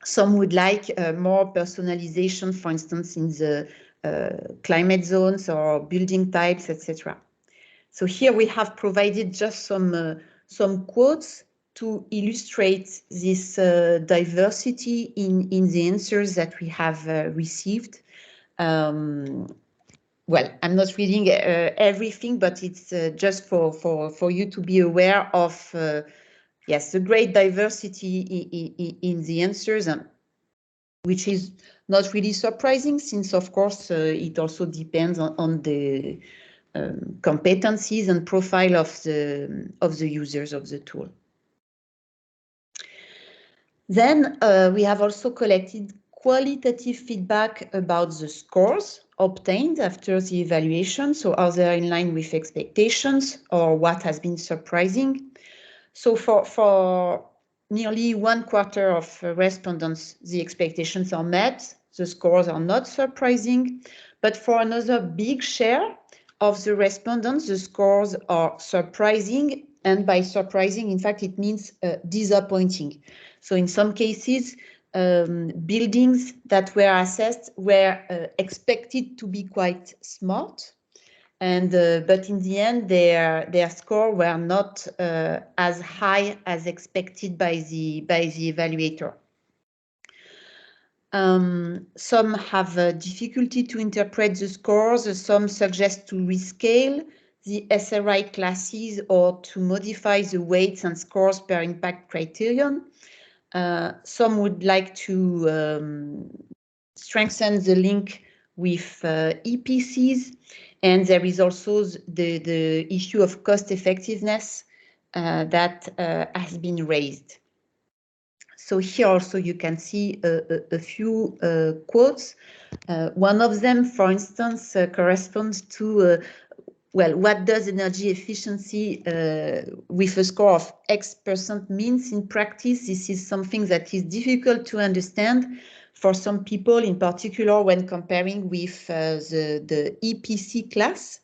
Some would like more personalization, for instance, in the climate zones or building types, etc. So here we have provided just some quotes to illustrate this diversity in the answers that we have received. Well, I'm not reading everything, but it's just for you to be aware of, yes, the great diversity in the answers, which is not really surprising since, of course, it also depends on the competencies and profile of the users of the tool. Then we have also collected qualitative feedback about the scores obtained after the evaluation. So are they in line with expectations or what has been surprising? So for nearly 1/4 of respondents, the expectations are met. The scores are not surprising. But for another big share of the respondents, the scores are surprising. And by surprising, in fact, it means disappointing. So in some cases, buildings that were assessed were expected to be quite smart, and but in the end, their score were not as high as expected by the evaluator. Some have difficulty to interpret the scores. Some suggest to rescale the SRI classes or to modify the weights and scores per impact criterion. Some would like to strengthen the link with EPCs, and there is also the issue of cost effectiveness that has been raised. So here also you can see a few quotes. One of them, for instance, corresponds to well, what does energy efficiency with a score of X% means in practice? This is something that is difficult to understand for some people, in particular when comparing with the EPC class,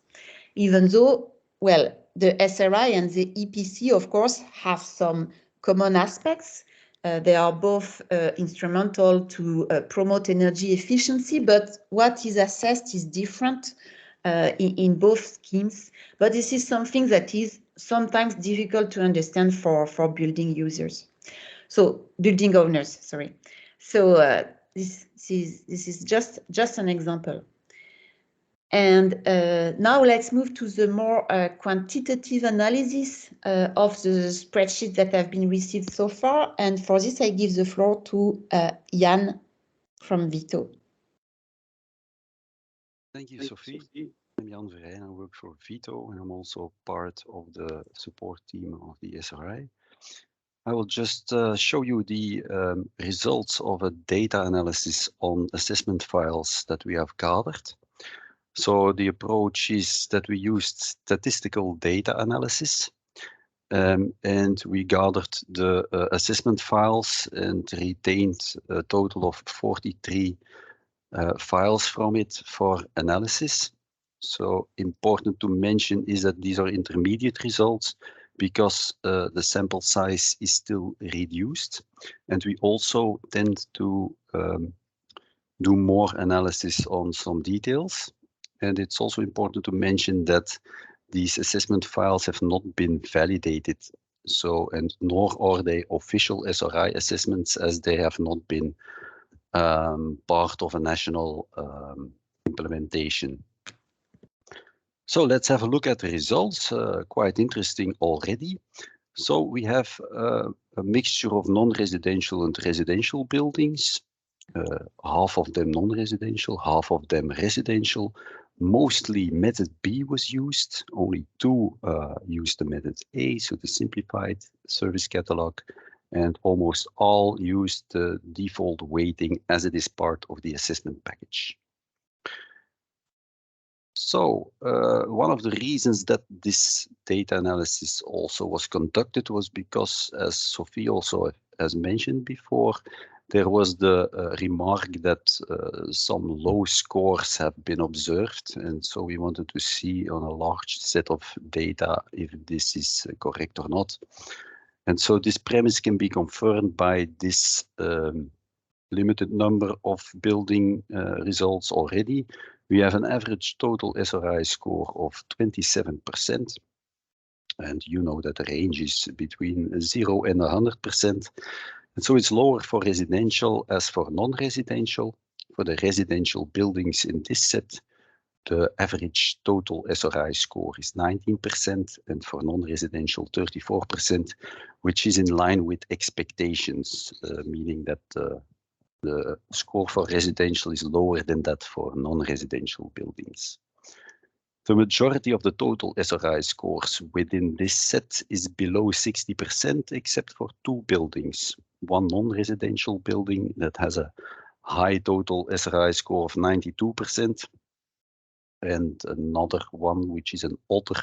even though, well, the SRI and the EPC, of course, have some common aspects. They are both instrumental to promote energy efficiency, but what is assessed is different in both schemes. But this is something that is sometimes difficult to understand for building users. So building owners, sorry. So this is just an example. And now let's move to the more quantitative analysis of the spreadsheets that have been received so far. And for this, I give the floor to Jan from Vito. Thank you, Sophie. I'm Jan Verheyen. I work for Vito, and I'm also part of the support team of the SRI. I will just show you the results of a data analysis on assessment files that we have gathered. So the approach is that we used statistical data analysis, and we gathered the assessment files and retained a total of 43 files from it for analysis. So important to mention is that these are intermediate results because the sample size is still reduced, and we also tend to do more analysis on some details. And it's also important to mention that these assessment files have not been validated, so, and nor are they official SRI assessments, as they have not been part of a national implementation. So let's have a look at the results. Quite interesting already. So we have a mixture of non-residential and residential buildings. Half of them non-residential, half of them residential. Mostly method B was used. Only 2 used the method A, so the simplified service catalog, and almost all used the default weighting as it is part of the assessment package. So one of the reasons that this data analysis also was conducted was because, as Sophie also has mentioned before, there was the remark that some low scores have been observed, and so we wanted to see on a large set of data if this is correct or not. And so this premise can be confirmed by this limited number of building results already. We have an average total SRI score of 27%. And you know that the range is between 0 and 100%. And so it's lower for residential as for non-residential. For the residential buildings in this set, the average total SRI score is 19%, and for non-residential 34%, which is in line with expectations, meaning that the score for residential is lower than that for non-residential buildings. The majority of the total SRI scores within this set is below 60%, except for 2 buildings. One non-residential building that has a high total SRI score of 92%, and another one which is an other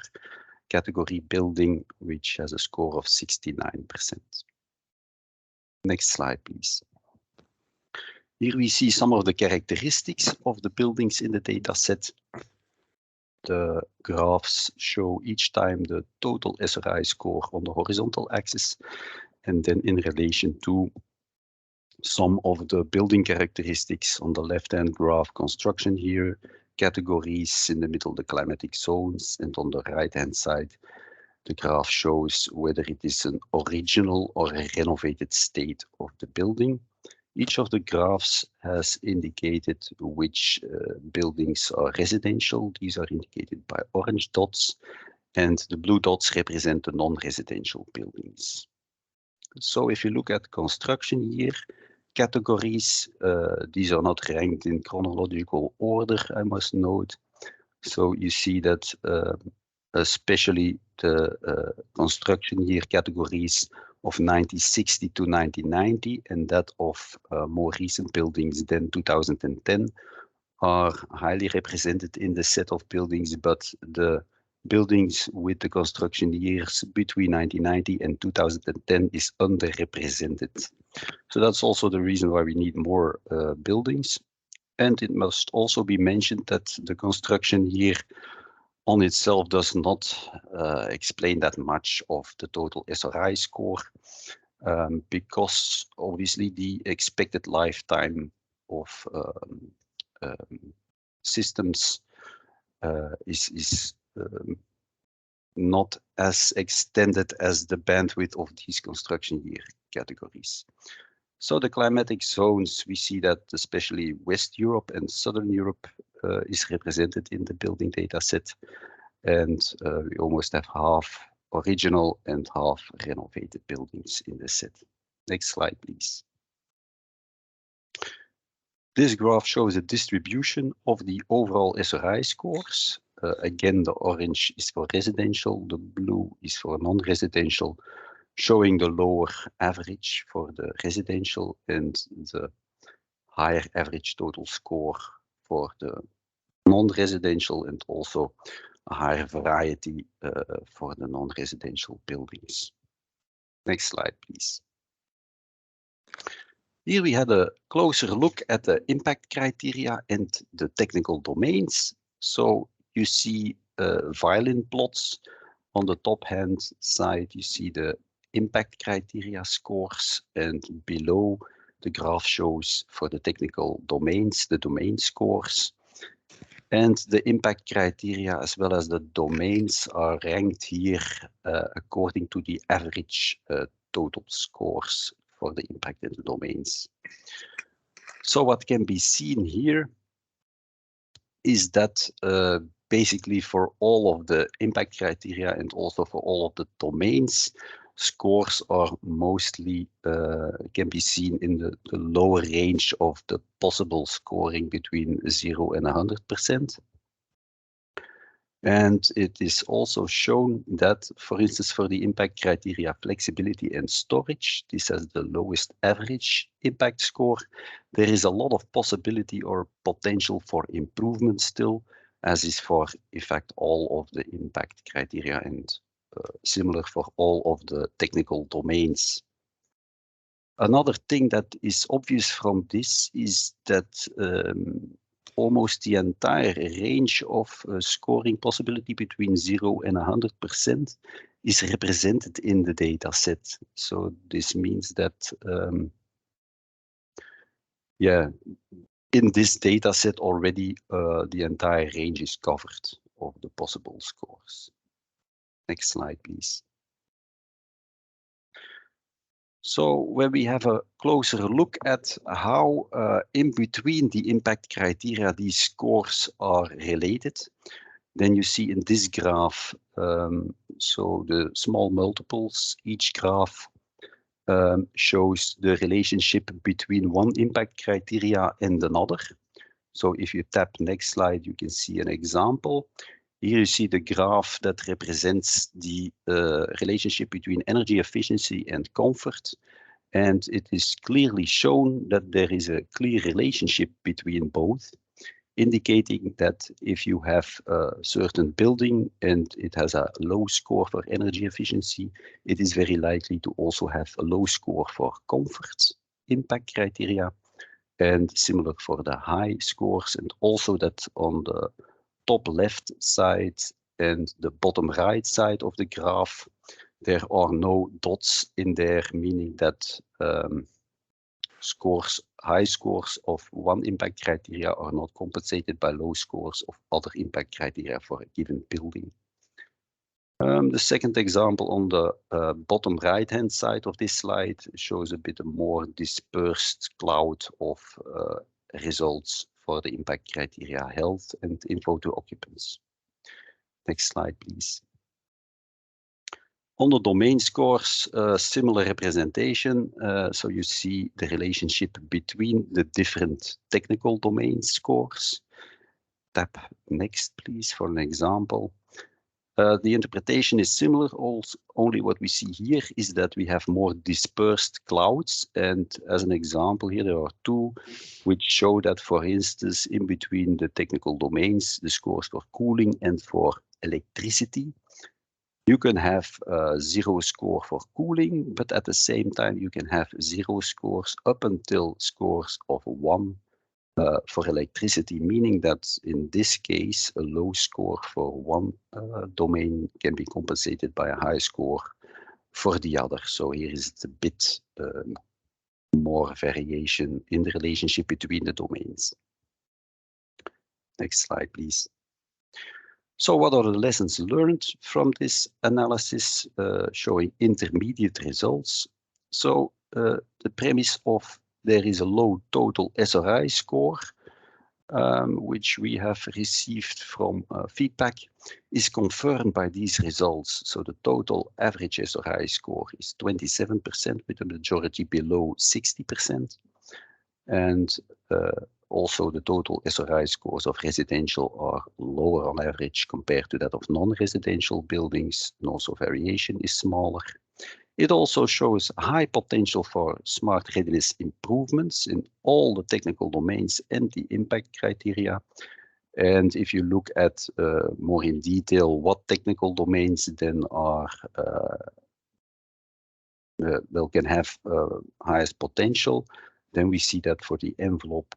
category building which has a score of 69%. Next slide, please. Here we see some of the characteristics of the buildings in the data set. The graphs show each time the total SRI score on the horizontal axis, and then in relation to some of the building characteristics on the left-hand graph, construction year, categories, in the middle the climatic zones, and on the right-hand side the graph shows whether it is an original or a renovated state of the building. Each of the graphs has indicated which buildings are residential. These are indicated by orange dots, and the blue dots represent the non-residential buildings. So if you look at construction year categories, these are not ranked in chronological order, I must note. So you see that especially the construction year categories of 1960 to 1990 and that of more recent buildings than 2010 are highly represented in the set of buildings, but the buildings with the construction years between 1990 and 2010 is underrepresented. So that's also the reason why we need more buildings. And it must also be mentioned that the construction year on itself does not explain that much of the total SRI score, because obviously the expected lifetime of systems is not as extended as the bandwidth of these construction year categories. So the climatic zones, we see that especially West Europe and Southern Europe is represented in the building data set, and we almost have half original and half renovated buildings in the set. Next slide, please. This graph shows a distribution of the overall SRI scores. Again, the orange is for residential, the blue is for non-residential, showing the lower average for the residential and the higher average total score for the non-residential, and also a higher variety for the non-residential buildings. Next slide, please. Here we had a closer look at the impact criteria and the technical domains. So you see violin plots. On the top hand side, you see the impact criteria scores, and below the graph shows for the technical domains, the domain scores. And the impact criteria as well as the domains are ranked here according to the average total scores for the impact in the domains. So what can be seen here is that basically for all of the impact criteria and also for all of the domains, scores are mostly can be seen in the lower range of the possible scoring between 0 and 100%. And it is also shown that, for instance, for the impact criteria flexibility and storage, this has the lowest average impact score. There is a lot of possibility or potential for improvement still, as is for, in fact, all of the impact criteria and similar for all of the technical domains. Another thing that is obvious from this is that almost the entire range of scoring possibility between 0 and 100% is represented in the data set. So this means that, in this data set already the entire range is covered of the possible scores. Next slide, please. So when we have a closer look at how in between the impact criteria these scores are related, then you see in this graph, so the small multiples, each graph shows the relationship between one impact criteria and another. So if you tap next slide, you can see an example. Here you see the graph that represents the relationship between energy efficiency and comfort. And it is clearly shown that there is a clear relationship between both, indicating that if you have a certain building and it has a low score for energy efficiency, it is very likely to also have a low score for comfort impact criteria, and similar for the high scores, and also that on the top left side and the bottom right side of the graph, there are no dots in there, meaning that high scores of one impact criteria are not compensated by low scores of other impact criteria for a given building. The second example on the bottom right-hand side of this slide shows a bit more dispersed cloud of results for the impact criteria health and info to occupants. Next slide, please. On the domain scores, similar representation. So you see the relationship between the different technical domain scores. Tap next, please, for an example. The interpretation is similar, also, only what we see here is that we have more dispersed clouds. And as an example here, there are two which show that, for instance, in between the technical domains, the scores for cooling and for electricity, you can have 0 score for cooling, but at the same time, you can have 0 scores up until scores of 1 for electricity, meaning that in this case, a low score for one domain can be compensated by a high score for the other. So here is a bit more variation in the relationship between the domains. Next slide, please. So what are the lessons learned from this analysis showing intermediate results? So the premise of there is a low total SRI score, which we have received from feedback, is confirmed by these results. So the total average SRI score is 27%, with a majority below 60%. And also the total SRI scores of residential are lower on average compared to that of non-residential buildings, and also variation is smaller. It also shows high potential for smart readiness improvements in all the technical domains and the impact criteria. And if you look at more in detail what technical domains then are can have highest potential, then we see that for the envelope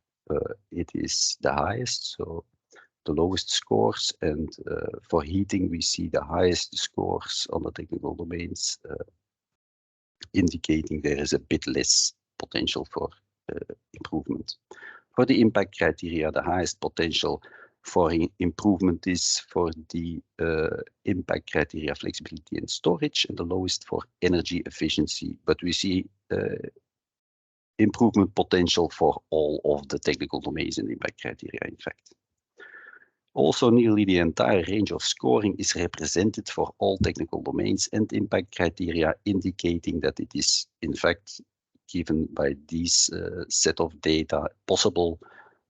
it is the highest, so the lowest scores, and for heating we see the highest scores on the technical domains, indicating there is a bit less potential for improvement. For the impact criteria, the highest potential for improvement is for the impact criteria flexibility and storage, and the lowest for energy efficiency. But we see improvement potential for all of the technical domains and impact criteria, in fact. Also, nearly the entire range of scoring is represented for all technical domains and impact criteria, indicating that it is, in fact, given by these set of data, possible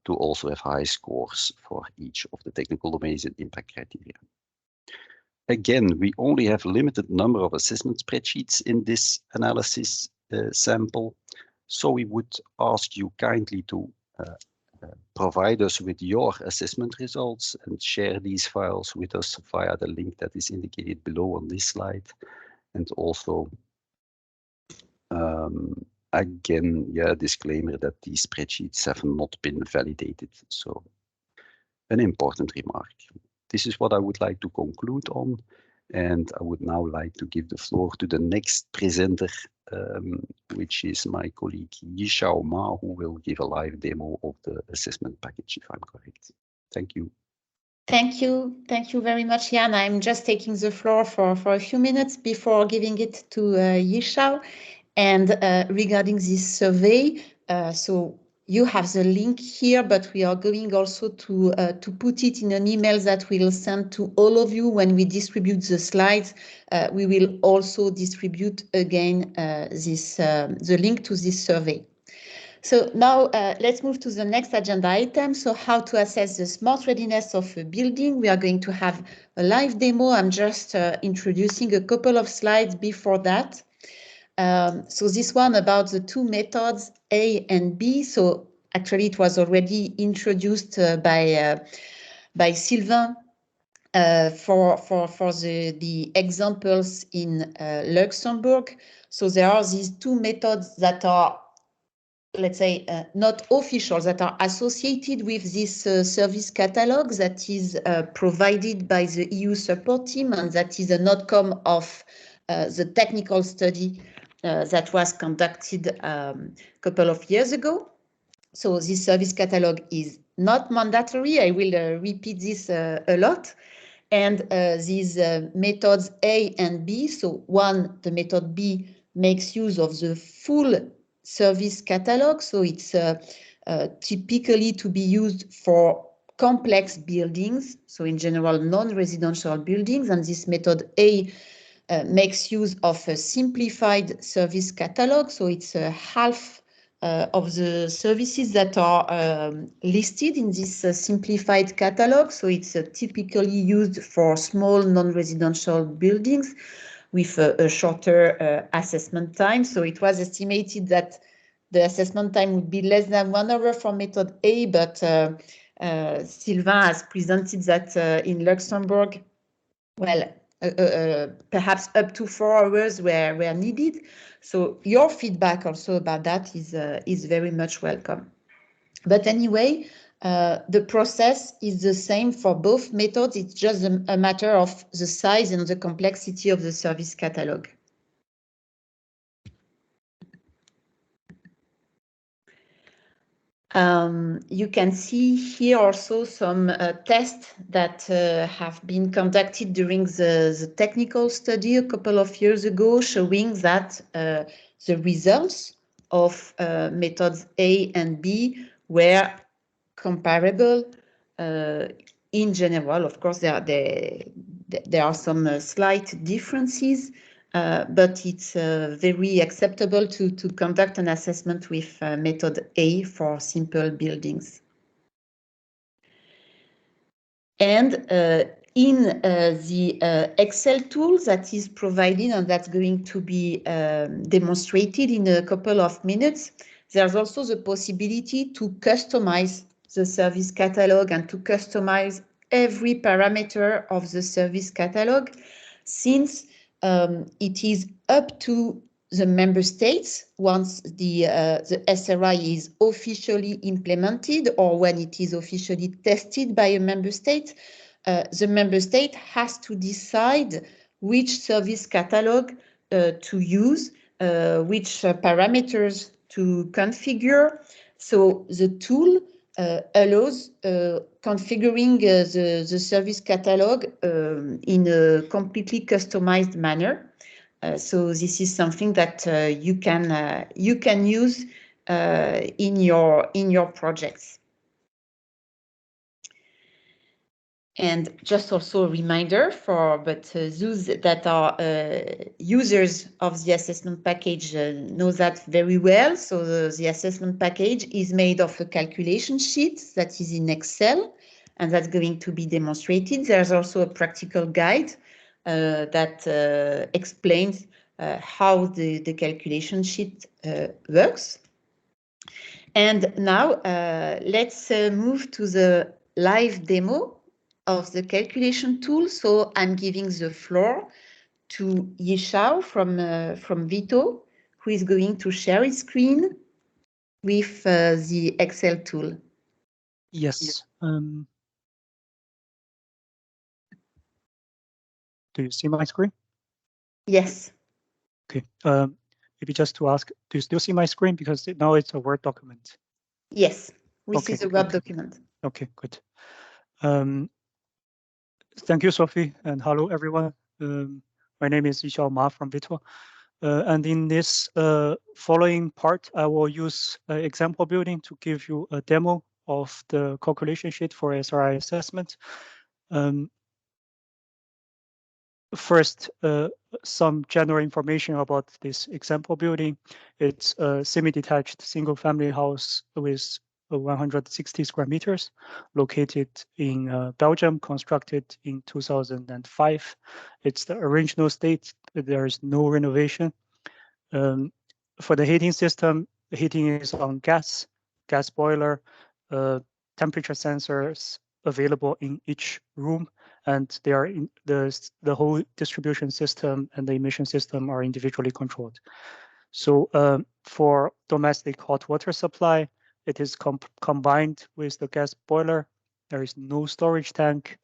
to also have high scores for each of the technical domains and impact criteria. Again, we only have a limited number of assessment spreadsheets in this analysis sample, so we would ask you kindly to provide us with your assessment results and share these files with us via the link that is indicated below on this slide. And also, again, disclaimer that these spreadsheets have not been validated. So an important remark. This is what I would like to conclude on. And I would now like to give the floor to the next presenter, which is my colleague Yishao Ma, who will give a live demo of the assessment package, if I'm correct. Thank you. Thank you. Thank you very much, Jan. I'm just taking the floor for a few minutes before giving it to Yishao. And regarding this survey, so you have the link here, but we are going also to put it in an email that we'll send to all of you when we distribute the slides. We will also distribute again the link to this survey. So now let's move to the next agenda item. So how to assess the smart readiness of a building. We are going to have a live demo. I'm just introducing a couple of slides before that. So this one about the two methods A and B. So actually it was already introduced by Sylvain for the examples in Luxembourg. So there are these two methods that are, let's say, not official, that are associated with this service catalog that is provided by the EU support team, and that is an outcome of the technical study that was conducted a couple of years ago. So this service catalog is not mandatory. I will repeat this a lot. And these methods A and B, so one, the method B, makes use of the full service catalog. So it's typically to be used for complex buildings. So in general, non-residential buildings. And this method A makes use of a simplified service catalog. So it's half of the services that are listed in this simplified catalog. So it's typically used for small non-residential buildings with a shorter assessment time. So it was estimated that the assessment time would be less than 1 hour for method A, but Sylvain has presented that in Luxembourg, well, perhaps up to 4 hours were needed. So your feedback also about that is very much welcome. But anyway, the process is the same for both methods. It's just a matter of the size and the complexity of the service catalog. You can see here also some tests that have been conducted during the technical study a couple of years ago, showing that the results of methods A and B were comparable in general. Of course, there are some slight differences, but it's very acceptable to conduct an assessment with method A for simple buildings. And in the Excel tool that is provided, and that's going to be demonstrated in a couple of minutes, there's also the possibility to customize the service catalog and to customize every parameter of the service catalog, since it is up to the member states once the SRI is officially implemented, or when it is officially tested by a member state. The member state has to decide which service catalog to use, which parameters to configure. So the tool allows configuring the service catalog in a completely customized manner. So this is something that you can use in your projects. And just also a reminder for those that are users of the assessment package know that very well. So the assessment package is made of a calculation sheet that is in Excel, and that's going to be demonstrated. There's also a practical guide that explains how the calculation sheet works. And now let's move to the live demo of the calculation tool. So I'm giving the floor to Yishao from Vito, who is going to share his screen with the Excel tool. Yes. Do you see my screen? Yes. Okay. Maybe just to ask, do you still see my screen? Because now it's a Word document. Yes, we Okay, see the Word document. Okay, good. Thank you, Sophie, and hello, everyone. My name is Yishao Ma from Vito. And in this following part, I will use example building to give you a demo of the calculation sheet for SRI assessment. First, some general information about this example building. It's a semi-detached single-family house with 160 square meters, located in Belgium, constructed in 2005. It's the original state. There is no renovation. For the heating system, the heating is on gas boiler, temperature sensors available in each room, and they are in the whole distribution system and the emission system are individually controlled. So for domestic hot water supply, it is combined with the gas boiler. There is no storage tank.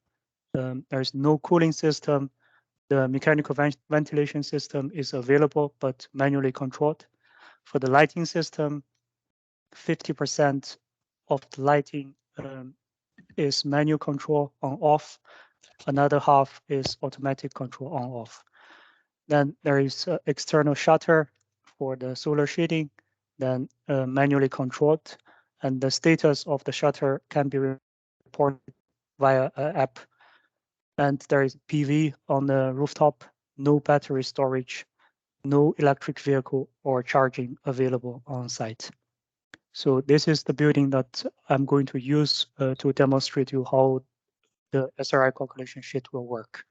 There is no cooling system. The mechanical ventilation system is available but manually controlled. For the lighting system, 50% of the lighting is manual control on off. Another half is automatic control on off. Then there is external shutter for the solar shading, then manually controlled. And the status of the shutter can be reported via an app. And there is PV on the rooftop, no battery storage, no electric vehicle or charging available on site. So this is the building that I'm going to use to demonstrate to you how the SRI calculation sheet will work.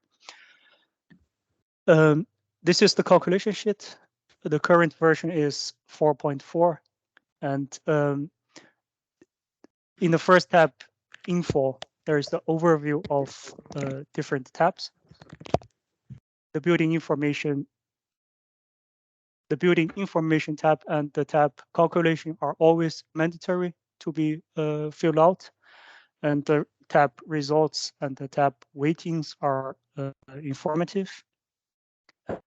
This is the calculation sheet. The current version is 4.4. And in the first tab, info, there is the overview of different tabs. The building information tab and the tab calculation are always mandatory to be filled out. And the tab results and the tab weightings are informative.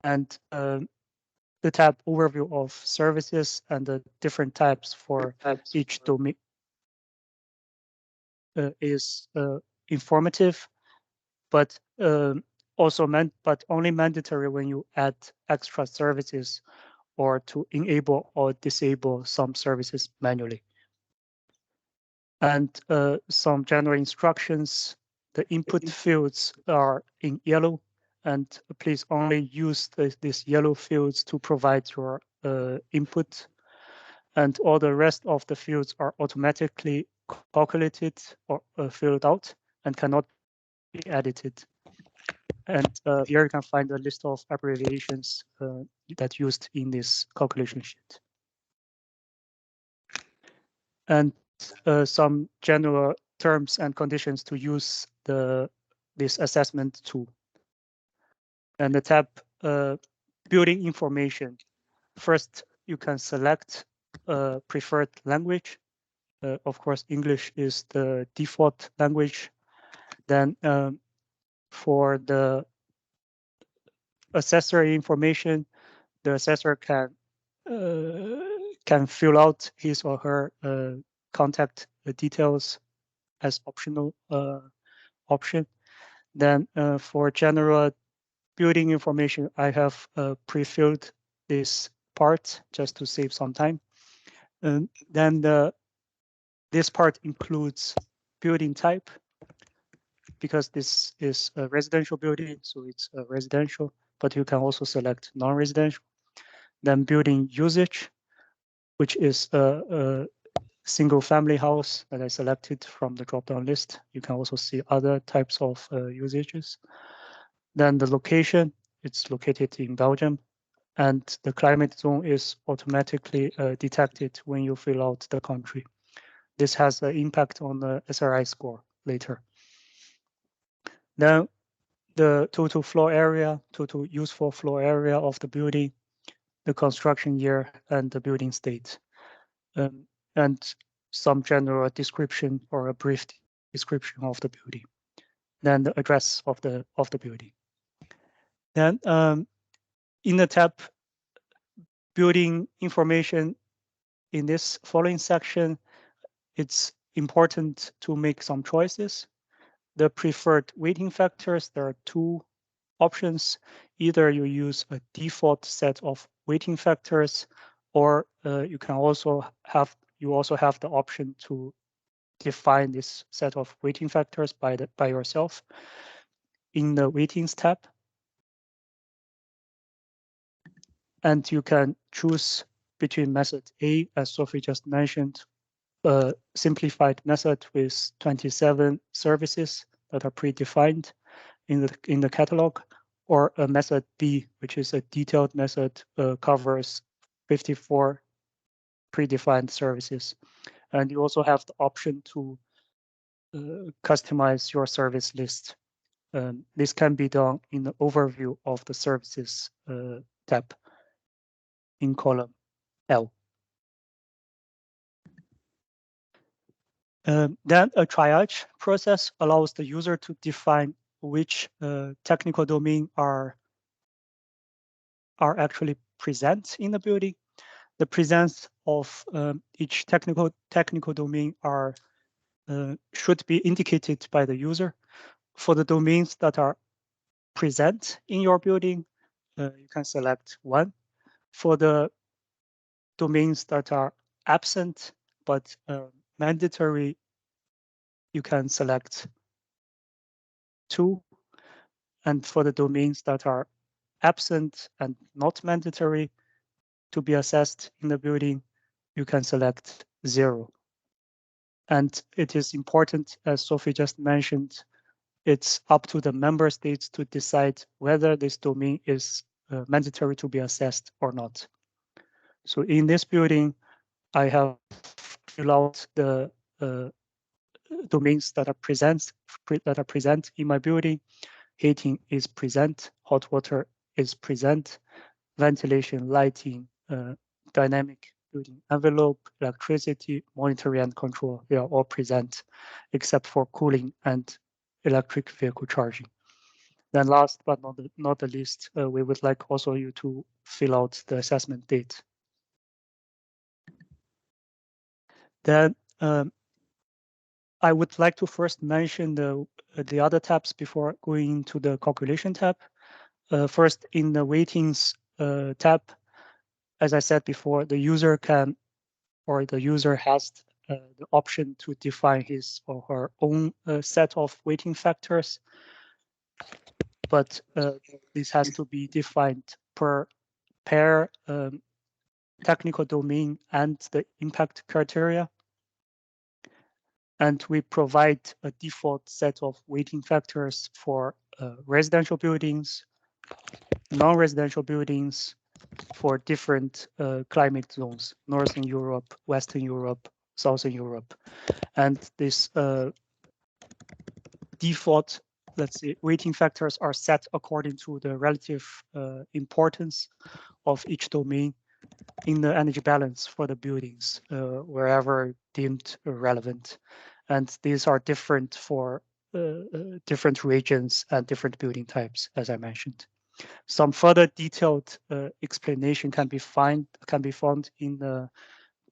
And the tab overview of services and the different types for each domain is informative, but only mandatory when you add extra services or to enable or disable some services manually. And some general instructions. The input fields are in yellow, and please only use these yellow fields to provide your input. And all the rest of the fields are automatically calculated or filled out and cannot be edited. And here you can find a list of abbreviations that used in this calculation sheet. And some general terms and conditions to use this assessment tool. And the tab building information. First, you can select a preferred language. Of course, English is the default language. Then for the assessor information, the assessor can fill out his or her contact details as optional option. Then for general building information, I have pre-filled this part just to save some time. And then this part includes building type, because this is a residential building, so it's a residential, but you can also select non-residential. Then building usage, which is a single family house that I selected from the drop-down list. You can also see other types of usages. Then the location, it's located in Belgium, and the climate zone is automatically detected when you fill out the country. This has an impact on the SRI score later. Then the total floor area, total useful floor area of the building, the construction year, and the building state, and some general description or a brief description of the building. Then the address of the building. Then in the tab building information, in this following section, it's important to make some choices. The preferred weighting factors, there are two options. Either you use a default set of weighting factors, or you also have the option to define this set of weighting factors by yourself in the weightings tab. And you can choose between method A, as Sophie just mentioned, a simplified method with 27 services that are predefined in the catalog, or a method B, which is a detailed method, covers 54 predefined services. And you also have the option to customize your service list. This can be done in the overview of the services tab in column L. Then a triage process allows the user to define which technical domain are actually present in the building. The presence of each technical domain should be indicated by the user. For the domains that are present in your building, you can select one. For the domains that are absent but mandatory, you can select 2. And for the domains that are absent and not mandatory to be assessed in the building, you can select 0. And it is important, as Sophie just mentioned, it's up to the member states to decide whether this domain is mandatory to be assessed or not. So in this building, I have filled out the domains that are present in my building. Heating is present, hot water is present, ventilation, lighting, dynamic building envelope, electricity, monitoring and control, they are all present, except for cooling and electric vehicle charging. Then last but not the least, we would like also you to fill out the assessment date. Then I would like to first mention the other tabs before going into the calculation tab. First, in the weightings tab, as I said before, the user has the option to define his or her own set of weighting factors, but this has to be defined per technical domain and the impact criteria. And we provide a default set of weighting factors for residential buildings, non-residential buildings, for different climate zones, Northern Europe, Western Europe, Southern Europe. And this default, let's say, weighting factors are set according to the relative importance of each domain in the energy balance for the buildings, wherever deemed relevant. And these are different for different regions and different building types, as I mentioned. Some further detailed explanation can be found in the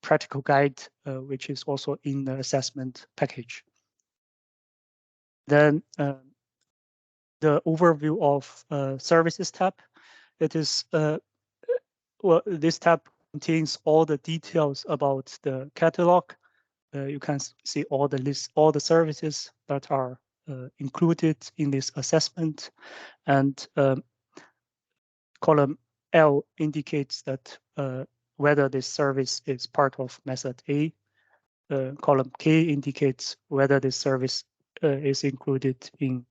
practical guide, which is also in the assessment package. Then the overview of services tab. It is well, this tab contains all the details about the catalog. You can see all the lists, all the services that are included in this assessment, and column L indicates that whether this service is part of method A. Column K indicates whether this service is included in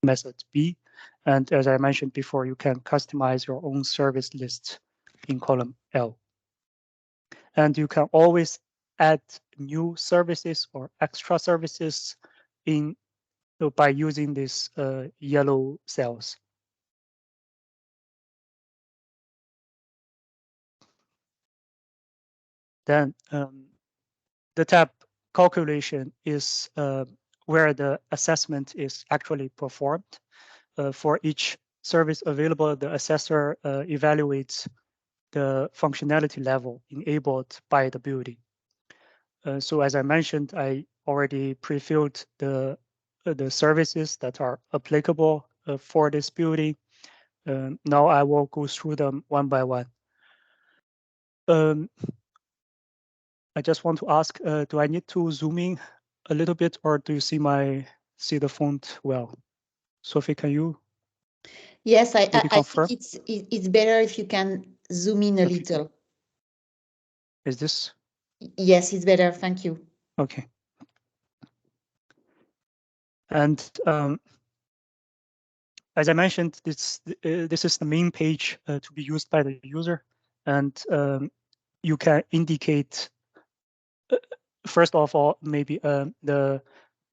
method B. And as I mentioned before, you can customize your own service list in column L. And you can always add new services or extra services in by using these yellow cells. Then the tab calculation is where the assessment is actually performed. For each service available, the assessor evaluates the functionality level enabled by the building. So as I mentioned, I already pre-filled the services that are applicable for this building. Now I will go through them one by one. I just want to ask, do I need to zoom in a little bit, or do you see the font well? Sophie, can you? Yes, I think confirm? it's better if you can zoom in a Okay. little. Is this? Yes, it's better. Thank you. Okay. And as I mentioned, this is the main page to be used by the user, and you can indicate first of all, maybe the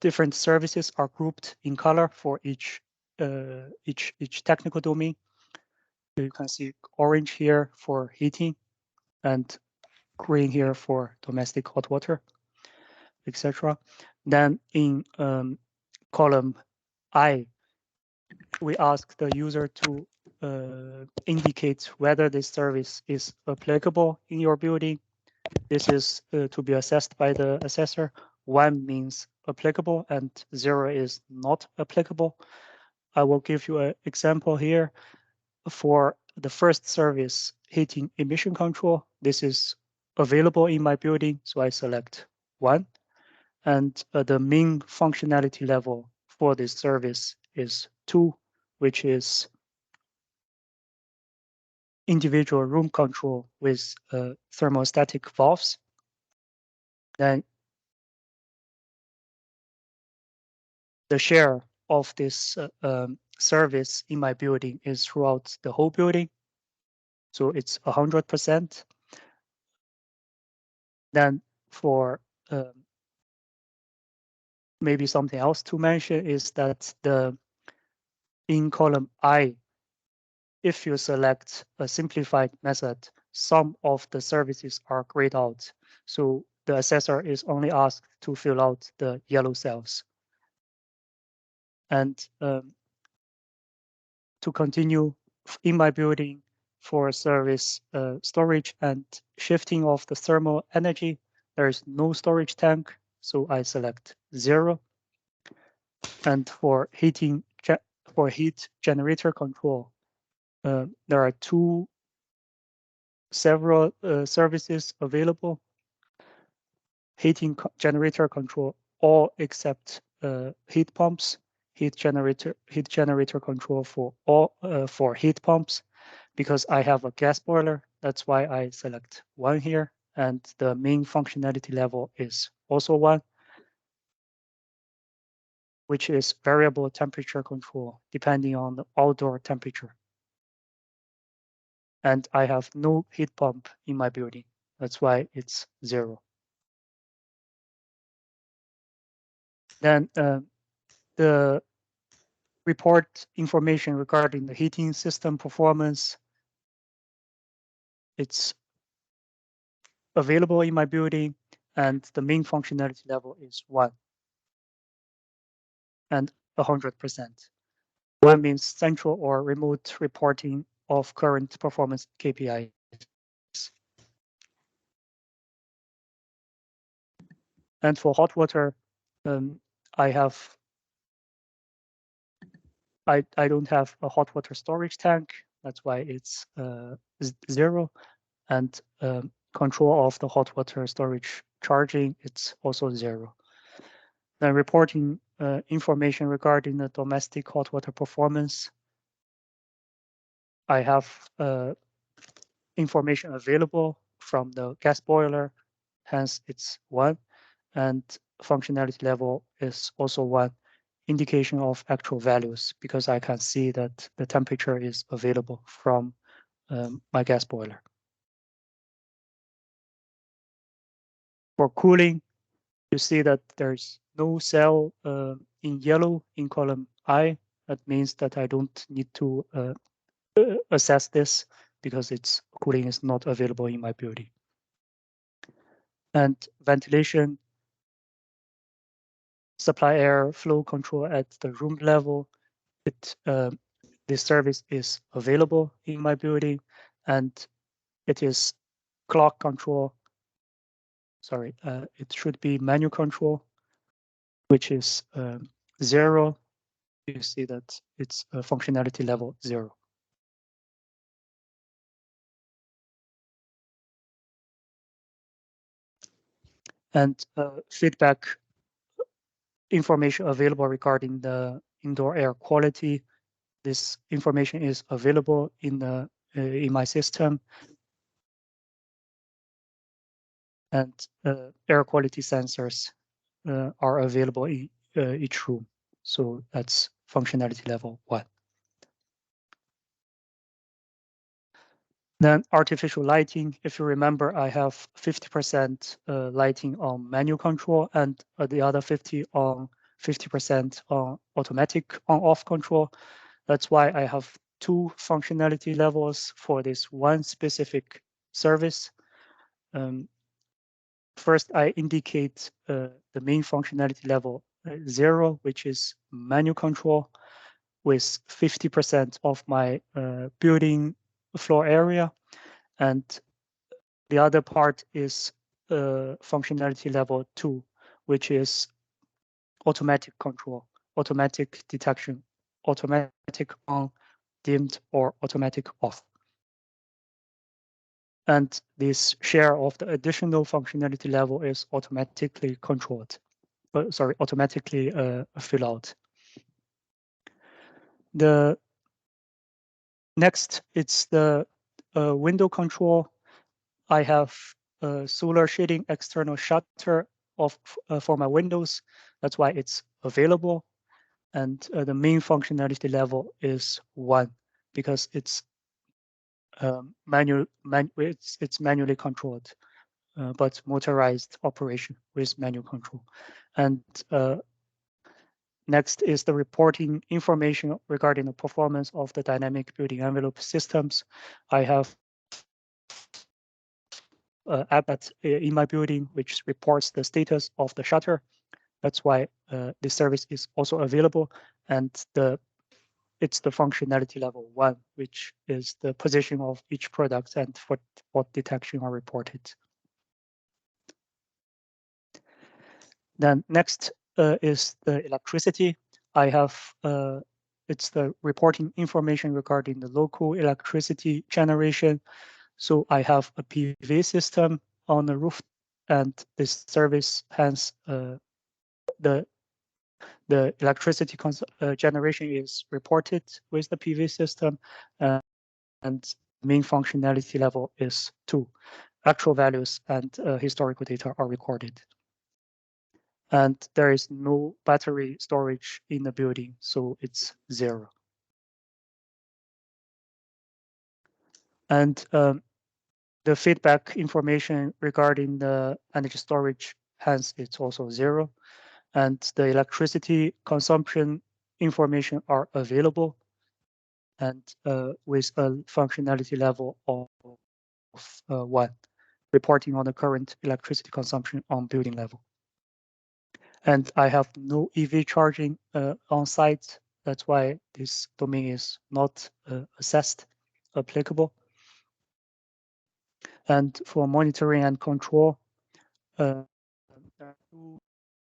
different services are grouped in color for each technical domain. You can see orange here for heating and green here for domestic hot water, etc. Then in column I, we ask the user to indicate whether this service is applicable in your building. This is to be assessed by the assessor. 1 means applicable and 0 is not applicable. I will give you an example here. For the first service, heating emission control, this is available in my building, so I select 1. And the main functionality level for this service is 2, which is individual room control with thermostatic valves. Then the share of this service in my building is throughout the whole building. So it's 100%. Then for maybe something else to mention is that in column I, if you select a simplified method, some of the services are grayed out. So the assessor is only asked to fill out the yellow cells. And to continue in my building for service storage and shifting of the thermal energy, there is no storage tank, so I select 0. And for heat generator control, there are several services available. Heating generator control, all except heat pumps. Heat generator control for all for heat pumps, because I have a gas boiler. That's why I select 1 here, and the main functionality level is also 1, which is variable temperature control depending on the outdoor temperature. And I have no heat pump in my building. That's why it's 0. Then the report information regarding the heating system performance, it's available in my building, and the main functionality level is 1 and 100%. 1 means central or remote reporting of current performance KPIs. And for hot water, I don't have a hot water storage tank. That's why it's 0. and control of the hot water storage charging, it's also 0. Then reporting information regarding the domestic hot water performance. I have information available from the gas boiler, hence it's 1, and functionality level is also 1, indication of actual values, because I can see that the temperature is available from my gas boiler. For cooling, you see that there's no cell in yellow in column I. That means that I don't need to assess this because its cooling is not available in my building. And ventilation, supply air flow control at the room level. This service is available in my building, and it is clock control. Sorry, it should be manual control, which is 0. You see that it's a functionality level 0. And feedback information available regarding the indoor air quality. This information is available in my system, and air quality sensors are available in each room. So that's functionality level 1. Then artificial lighting. If you remember, I have 50% lighting on manual control and the other 50% on automatic on-off control. That's why I have 2 functionality levels for this one specific service. First, I indicate the main functionality level 0, which is manual control, with 50% of my building floor area, and the other part is functionality level 2, which is automatic control, automatic detection, automatic on, dimmed, or automatic off. And this share of the additional functionality level is automatically controlled. Automatically fill out. The next, it's the window control. I have solar shading external shutter for my windows. That's why it's available. And the main functionality level is 1 because it's it's manually controlled, but motorized operation with manual control. And next is the reporting information regarding the performance of the dynamic building envelope systems. I have app in my building which reports the status of the shutter. That's why this service is also available, and it's the functionality level 1, which is the position of each product and for what detection are reported. Then next is the electricity. I have it's the reporting information regarding the local electricity generation. So I have a PV system on the roof, and this service has the electricity generation is reported with the PV system, and main functionality level is 2. Actual values and historical data are recorded. And there is no battery storage in the building, so it's 0. And the feedback information regarding the energy storage, hence it's also 0. And the electricity consumption information are available, and with a functionality level of 1, reporting on the current electricity consumption on building level. And I have no EV charging on site. That's why this domain is not assessed applicable. And for monitoring and control, there are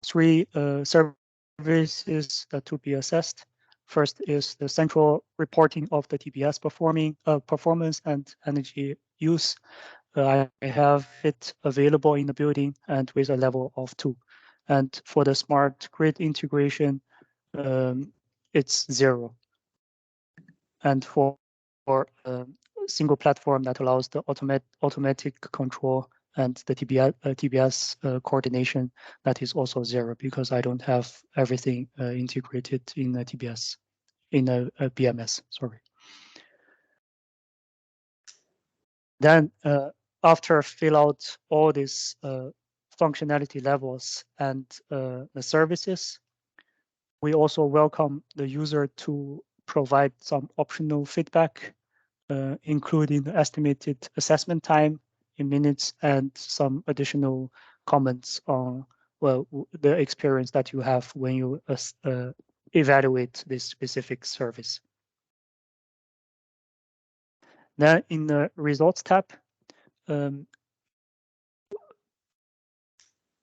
3 services to be assessed. First is the central reporting of the TBS performance and energy use. I have it available in the building and with a level of 2. And for the smart grid integration, it's 0. And for a single platform that allows the automatic control and the TBS coordination, that is also 0 because I don't have everything integrated in a TBS, in a BMS, sorry. Then after fill out all these functionality levels and the services, we also welcome the user to provide some optional feedback, including the estimated assessment time in minutes and some additional comments on the experience that you have when you evaluate this specific service. Then in the results tab,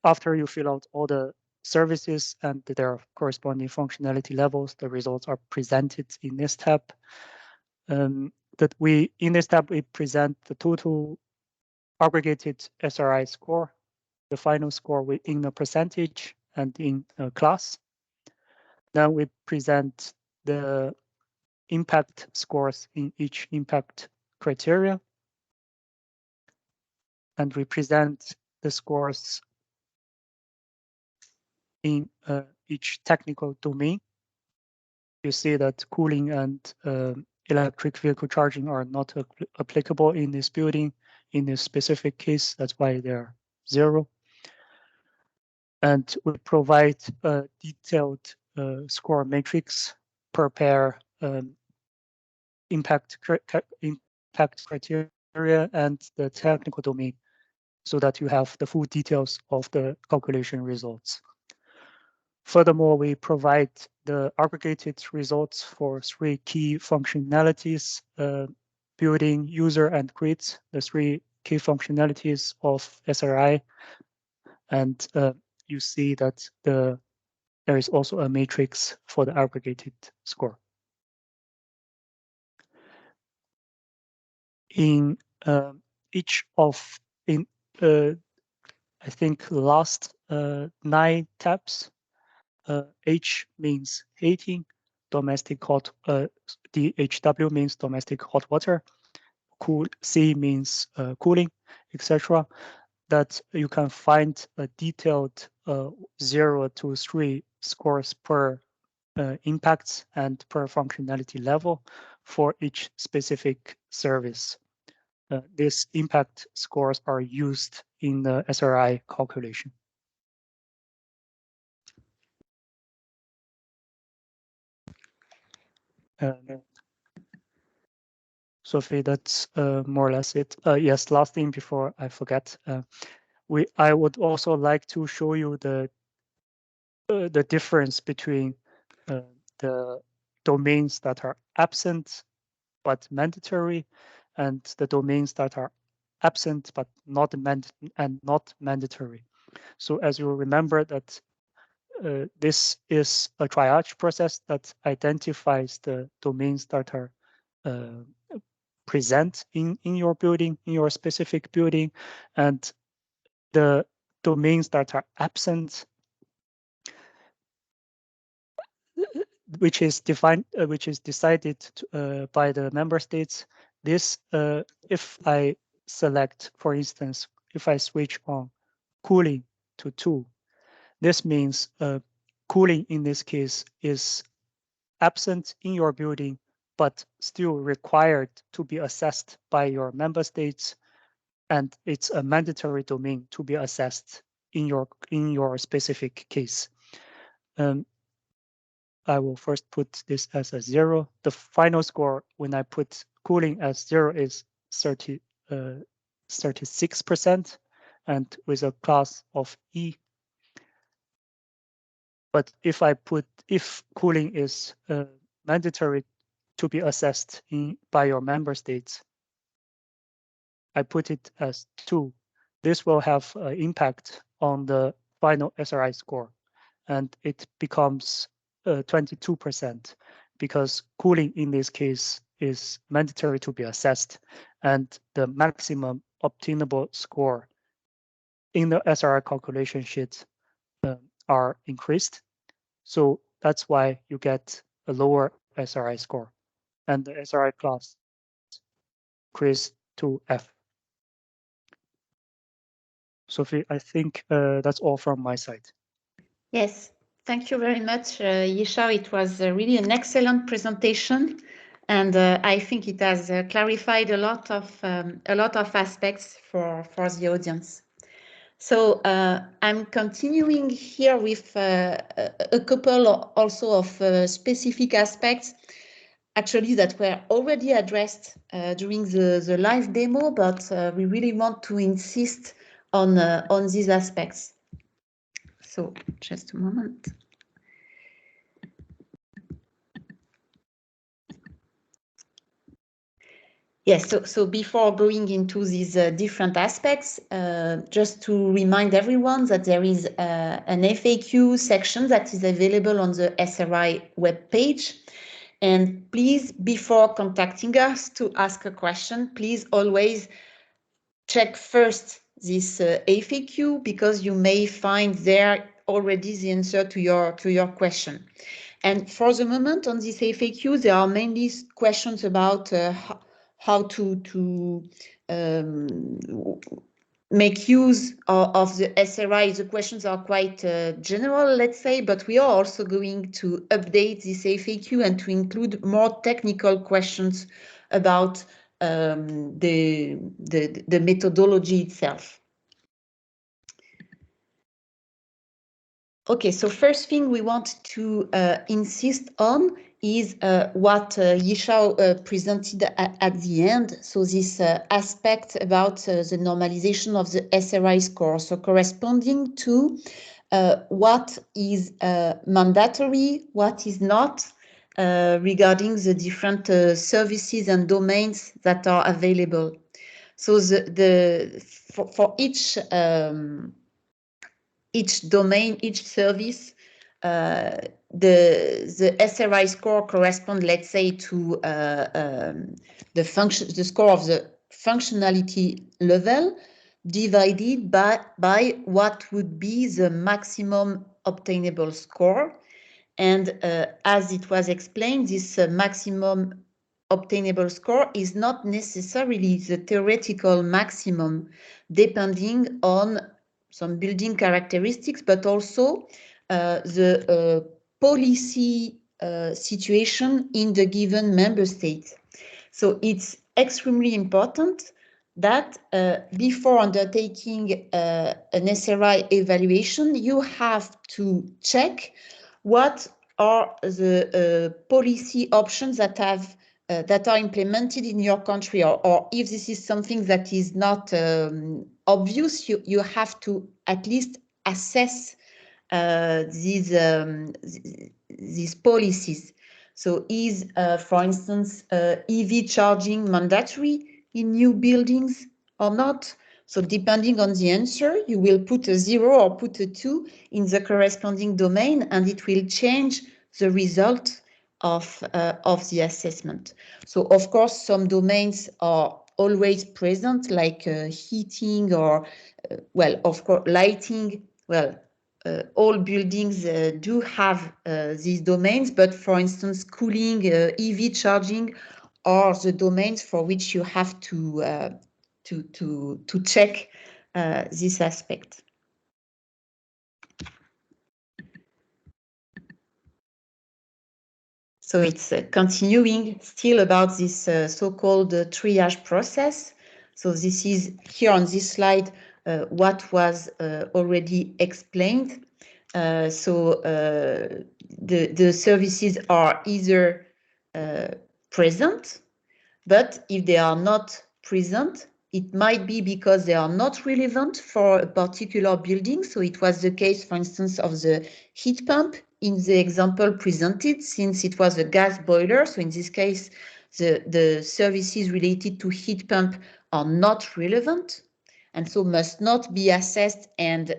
after you fill out all the services and their corresponding functionality levels, the results are presented in this tab. In this tab, we present the total aggregated SRI score, the final score in a percentage and in a class. Then we present the impact scores in each impact criteria. And we present the scores in each technical domain. You see that cooling and electric vehicle charging are not applicable in this building. In this specific case, that's why they're 0. And we provide a detailed score matrix per pair impact criteria and the technical domain, so that you have the full details of the calculation results. Furthermore, we provide the aggregated results for 3 key functionalities, building, user, and grids, the 3 key functionalities of SRI. And you see that there is also a matrix for the aggregated score. In each of, I think, last 9 tabs, H means heating, domestic hot, DHW means domestic hot water, C means cooling, etc. That you can find a detailed 0 to 3 scores per impacts and per functionality level for each specific service. These impact scores are used in the SRI calculation. Sophie, that's more or less it. Yes, last thing before I forget, I would also like to show you the difference between the domains that are absent but mandatory, and the domains that are absent but not mandatory. So as you remember that this is a triage process that identifies the domains that are present in your building, in your specific building, and the domains that are absent, which is defined, which is decided by the member states. This, if I select, for instance, if I switch on cooling to 2, this means cooling in this case is absent in your building, but still required to be assessed by your member states, and it's a mandatory domain to be assessed in your specific case. I will first put this as a 0. The final score when I put cooling as 0 is 36%, and with a class of E. But if cooling is mandatory to be assessed by your member states, I put it as 2. This will have an impact on the final SRI score, and it becomes 22%, because cooling in this case is mandatory to be assessed, and the maximum obtainable score in the SRI calculation sheet are increased. So that's why you get a lower SRI score. And the SRI class increased to F. Sophie, I think that's all from my side. Yes, thank you very much, Yishao. It was really an excellent presentation, and I think it has clarified a lot of aspects for the audience. So I'm continuing here with a couple also of specific aspects, actually, that were already addressed during the live demo, but we really want to insist on these aspects. So just a moment. Yes, so before going into these different aspects, just to remind everyone that there is an FAQ section that is available on the SRI webpage. And please, before contacting us to ask a question, please always check first this FAQ, because you may find there already the answer to your question. And for the moment on this FAQ, there are mainly questions about how to make use of the SRI. The questions are quite general, let's say, but we are also going to update this FAQ and to include more technical questions about the methodology itself. Okay, so first thing we want to insist on is what Yishao presented at the end. So this aspect about the normalization of the SRI score, so corresponding to what is mandatory, what is not, regarding the different services and domains that are available. So for each domain, each service, the SRI score corresponds, let's say, to the score of the functionality level divided by what would be the maximum obtainable score. And as it was explained, this maximum obtainable score is not necessarily the theoretical maximum, depending on some building characteristics, but also the policy situation in the given member state. So it's extremely important that before undertaking an SRI evaluation, you have to check what are the policy options that are implemented in your country, or if this is something that is not obvious, you have to at least assess these policies. So is, for instance, EV charging mandatory in new buildings or not? So depending on the answer, you will put a 0 or put a 2 in the corresponding domain, and it will change the result of the assessment. So of course, some domains are always present, like heating or, well, of course, lighting. Well, all buildings do have these domains, but for instance, cooling, EV charging are the domains for which you have to check this aspect. So it's continuing still about this so-called triage process. So this is here on this slide what was already explained. So the services are either present, but if they are not present, it might be because they are not relevant for a particular building. So it was the case, for instance, of the heat pump in the example presented, since it was a gas boiler. So in this case, the services related to heat pump are not relevant, and so must not be assessed, and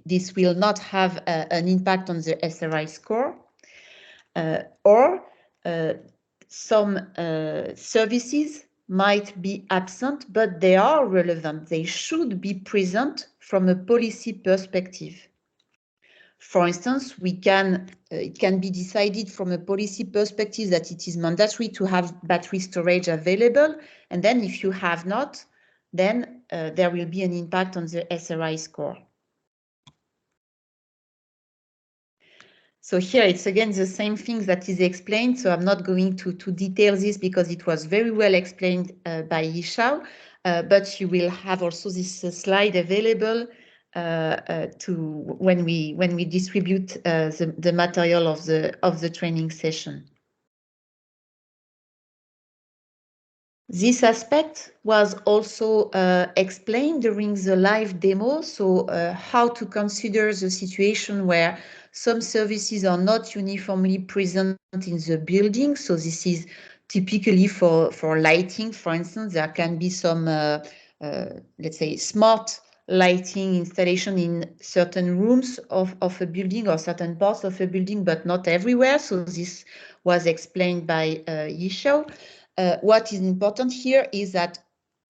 this will not have an impact on the SRI score. Or some services might be absent, but they are relevant. They should be present from a policy perspective. For instance, it can be decided from a policy perspective that it is mandatory to have battery storage available, and then if you have not, then there will be an impact on the SRI score. So here it's again the same thing that is explained, so I'm not going to detail this because it was very well explained by Yishao, but you will have also this slide available when we distribute the material of the training session. This aspect was also explained during the live demo, so how to consider the situation where some services are not uniformly present in the building. So this is typically for lighting, for instance. There can be some, let's say, smart lighting installation in certain rooms of a building or certain parts of a building, but not everywhere. So this was explained by Yishao. What is important here is that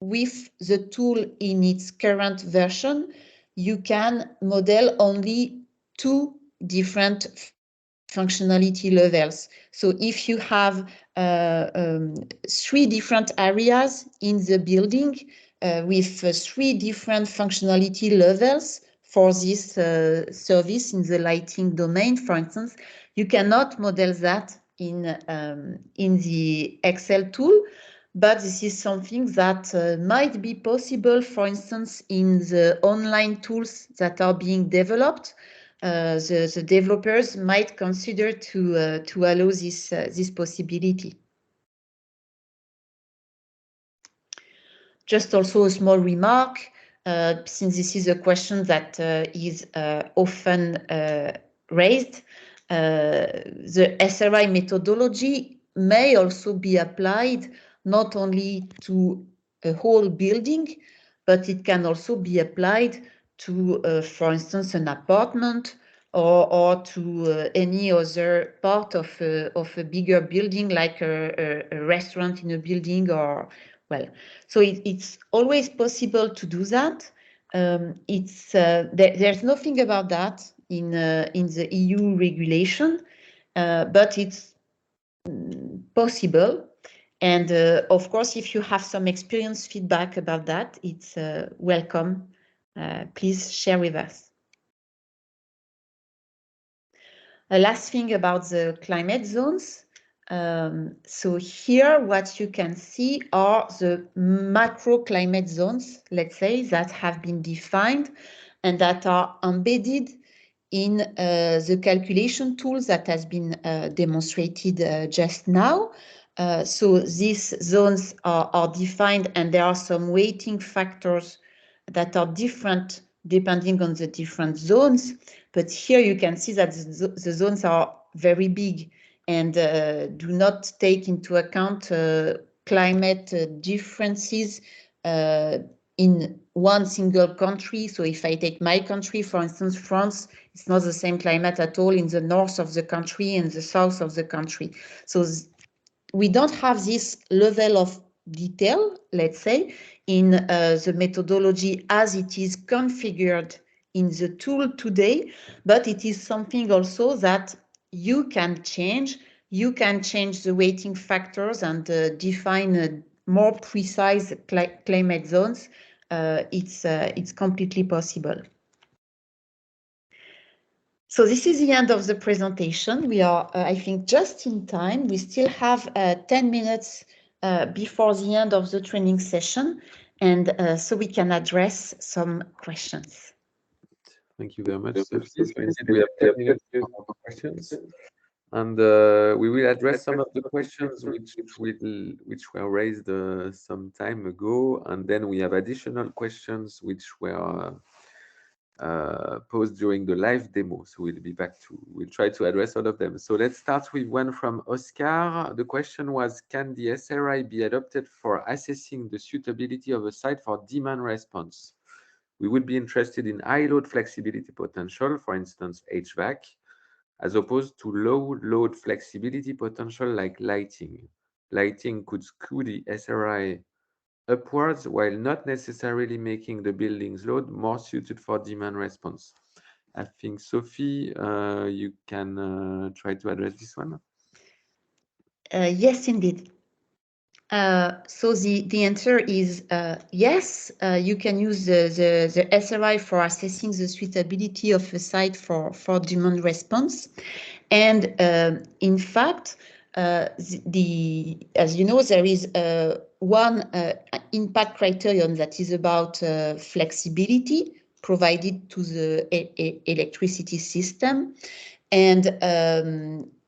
with the tool in its current version, you can model only 2 different functionality levels. So if you have 3 different areas in the building with 3 different functionality levels for this service in the lighting domain, for instance, you cannot model that in the Excel tool, but this is something that might be possible, for instance, in the online tools that are being developed. The developers might consider to allow this possibility. Just also a small remark, since this is a question that is often raised, the SRI methodology may also be applied not only to a whole building, but it can also be applied to, for instance, an apartment or to any other part of a bigger building, like a restaurant in a building, or, well, so it's always possible to do that. There's nothing about that in the EU regulation, but it's possible. And of course, if you have some experience feedback about that, it's welcome. Please share with us. A last thing about the climate zones. So here, what you can see are the macro climate zones, let's say, that have been defined and that are embedded in the calculation tools that has been demonstrated just now. So these zones are defined, and there are some weighting factors that are different depending on the different zones. But here you can see that the zones are very big and do not take into account climate differences in one single country. So if I take my country, for instance, France, it's not the same climate at all in the north of the country and the south of the country. So we don't have this level of detail, let's say, in the methodology as it is configured in the tool today, but it is something also that you can change. You can change the weighting factors and define more precise climate zones. It's completely possible. So this is the end of the presentation. We are, I think, just in time. We still have 10 minutes before the end of the training session, and so we can address some questions. Thank you very much, Sophie. So indeed, we have 10 minutes for questions, and we will address some of the questions which were raised some time ago, and then we have additional questions which were posed during the live demo. So we'll try to address all of them. So let's start with one from Oscar. The question was, can the SRI be adopted for assessing the suitability of a site for demand response? We would be interested in high load flexibility potential, for instance, HVAC, as opposed to low load flexibility potential like lighting. lighting could skew the SRI upwards while not necessarily making the building's load more suited for demand response. I think, Sophie, you can try to address this one. Yes, indeed. So the answer is yes. You can use the SRI for assessing the suitability of a site for demand response. And in fact, as you know, there is one impact criterion that is about flexibility provided to the electricity system. And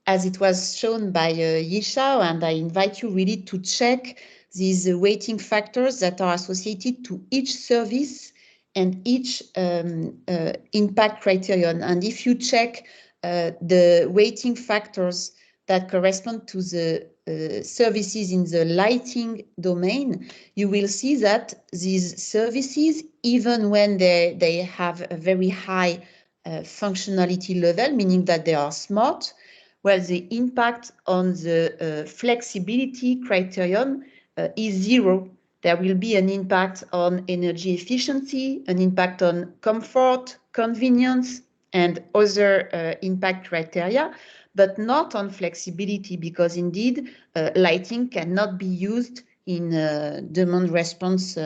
as it was shown by Yishao, and I invite you really to check these weighting factors that are associated to each service and each impact criterion. And if you check the weighting factors that correspond to the services in the lighting domain, you will see that these services, even when they have a very high functionality level, meaning that they are smart, well, the impact on the flexibility criterion is 0. There will be an impact on energy efficiency, an impact on comfort, convenience, and other impact criteria, but not on flexibility, because indeed lighting cannot be used in demand response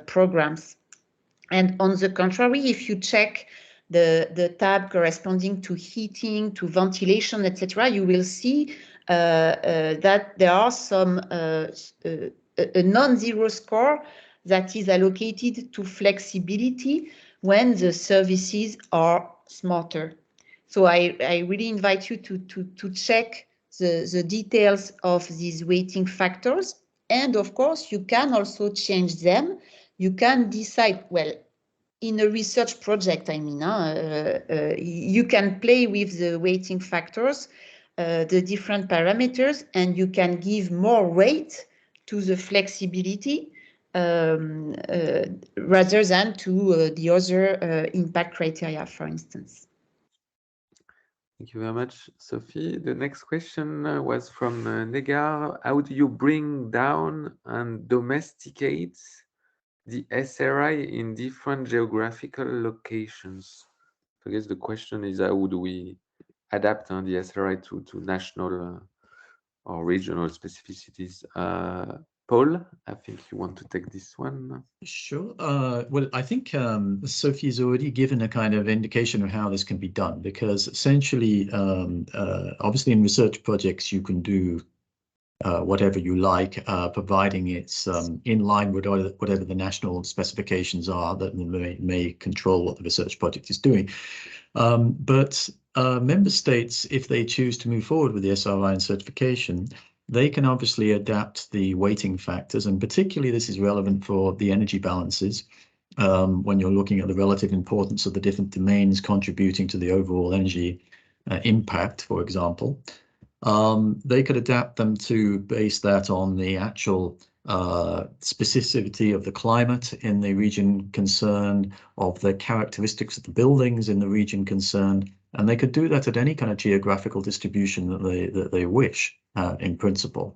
programs. And on the contrary, if you check the tab corresponding to heating, to ventilation, etc., you will see that there are some a non-zero score that is allocated to flexibility when the services are smarter. So I really invite you to check the details of these weighting factors. And of course, you can also change them. You can decide, well, in a research project, I mean, you can play with the weighting factors, the different parameters, and you can give more weight to the flexibility rather than to the other impact criteria, for instance. Thank you very much, Sophie. The next question was from Negar. How do you bring down and domesticate the SRI in different geographical locations? So I guess the question is, how do we adapt the SRI to national or regional specificities? Paul, I think you want to take this one. Sure. Well, I think Sophie's already given a kind of indication of how this can be done, because essentially, obviously in research projects, you can do whatever you like, providing it's in line with whatever the national specifications are that may control what the research project is doing. But member states, if they choose to move forward with the SRI and certification, they can obviously adapt the weighting factors, and particularly this is relevant for the energy balances when you're looking at the relative importance of the different domains contributing to the overall energy impact, for example. They could adapt them to base that on the actual specificity of the climate in the region concerned, of the characteristics of the buildings in the region concerned, and they could do that at any kind of geographical distribution that they wish, in principle.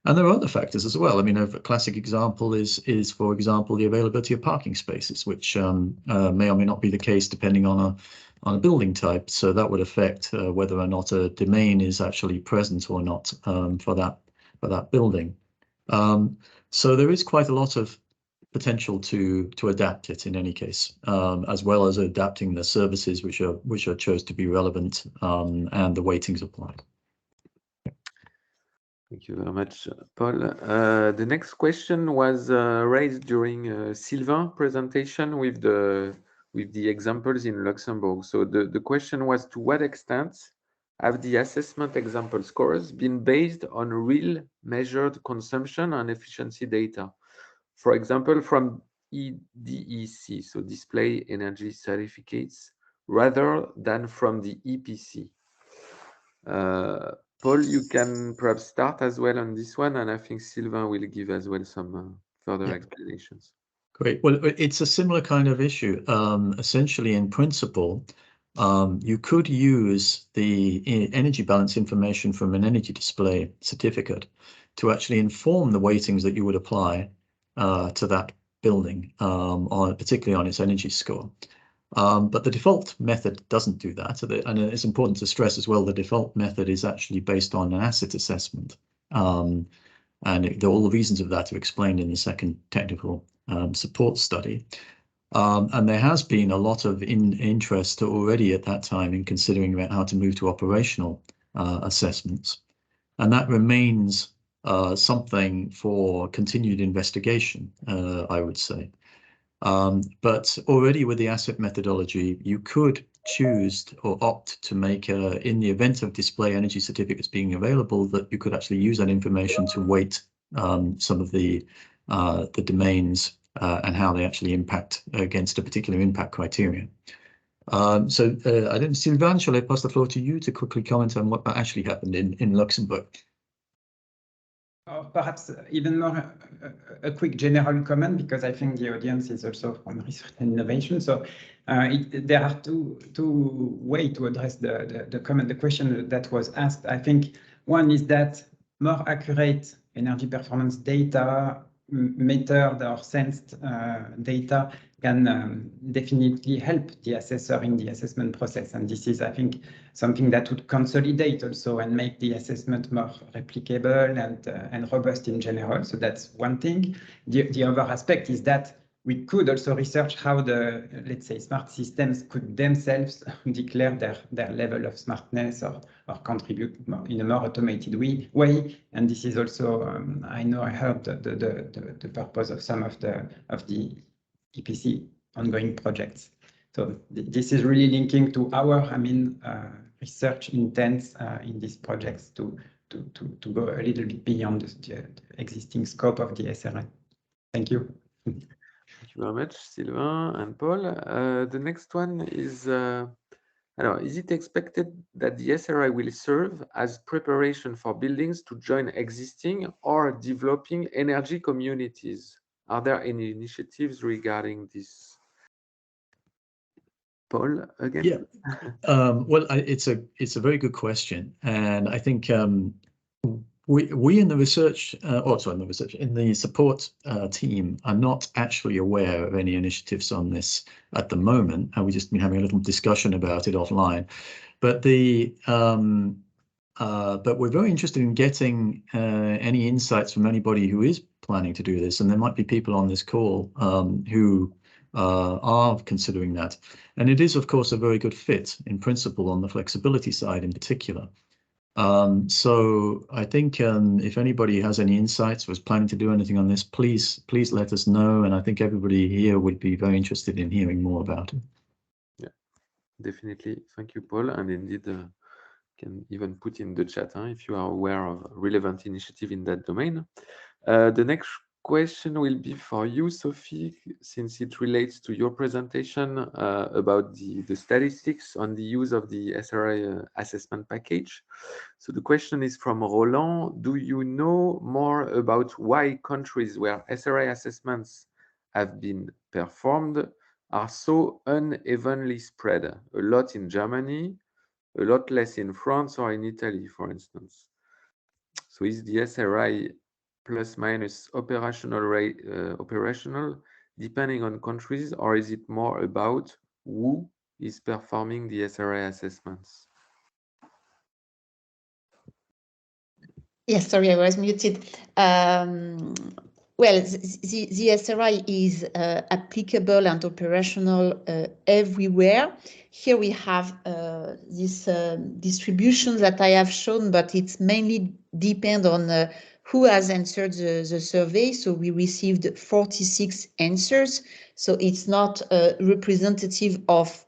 And there are other factors as well. I mean, a classic example is, for example, the availability of parking spaces, which may or may not be the case depending on a building type. So that would affect whether or not a domain is actually present or not for that building. So there is quite a lot of potential to adapt it in any case, as well as adapting the services which are chose to be relevant and the weightings applied. Thank you very much, Paul. The next question was raised during Sylvain's presentation with the examples in Luxembourg. So the question was, to what extent have the assessment example scores been based on real measured consumption and efficiency data? For example, from EDEC, so display energy certificates, rather than from the EPC. Paul, you can perhaps start as well on this one, and I think Sylvain will give as well some further explanations. Great. Well, it's a similar kind of issue. Essentially, in principle, you could use the energy balance information from an energy display certificate to actually inform the weightings that you would apply to that building, particularly on its energy score. But the default method doesn't do that. And it's important to stress as well, the default method is actually based on an asset assessment. And all the reasons of that are explained in the second technical support study. And there has been a lot of interest already at that time in considering about how to move to operational assessments. And that remains something for continued investigation, I would say. But already with the asset methodology, you could choose or opt to make, in the event of display energy certificates being available, that you could actually use that information to weight some of the domains and how they actually impact against a particular impact criteria. So I don't, Sylvain, shall I pass the floor to you to quickly comment on what actually happened in Luxembourg? Or perhaps even more a quick general comment, because I think the audience is also from research and innovation. So there are two ways to address the question that was asked. I think one is that more accurate energy performance data, metered or sensed data can definitely help the assessor in the assessment process. And this is, I think, something that would consolidate also and make the assessment more replicable and robust in general. So that's one thing. The other aspect is that we could also research how the, let's say, smart systems could themselves declare their level of smartness or contribute in a more automated way. And this is also, I know I heard the purpose of some of the EPC ongoing projects. So this is really linking to our, research intents in these projects to go a little bit beyond the existing scope of the SRI. Thank you. Thank you very much, Sylvain and Paul. The next one is, is it expected that the SRI will serve as preparation for buildings to join existing or developing energy communities? Are there any initiatives regarding this? Paul, again? Yeah. Well, it's a very good question, and I think we in the research, in the support team are not actually aware of any initiatives on this at the moment, and we've just been having a little discussion about it offline. But but we're very interested in getting any insights from anybody who is planning to do this, and there might be people on this call who are considering that. And it is, of course, a very good fit in principle on the flexibility side in particular. So I think if anybody has any insights or is planning to do anything on this, please let us know. And I think everybody here would be very interested in hearing more about it. Yeah, definitely. Thank you, Paul. And indeed, can even put in the chat if you are aware of relevant initiative in that domain. The next question will be for you, Sophie, since it relates to your presentation about the statistics on the use of the SRI assessment package. So the question is from Roland. Do you know more about why countries where SRI assessments have been performed are so unevenly spread? A lot in Germany, a lot less in France or in Italy, for instance. So is the SRI plus minus operational depending on countries, or is it more about who is performing the SRI assessments? Yes, sorry, I was muted. Well, the SRI is applicable and operational everywhere. Here we have this distribution that I have shown, but it's mainly depend on who has answered the survey. So we received 46 answers. So it's not representative of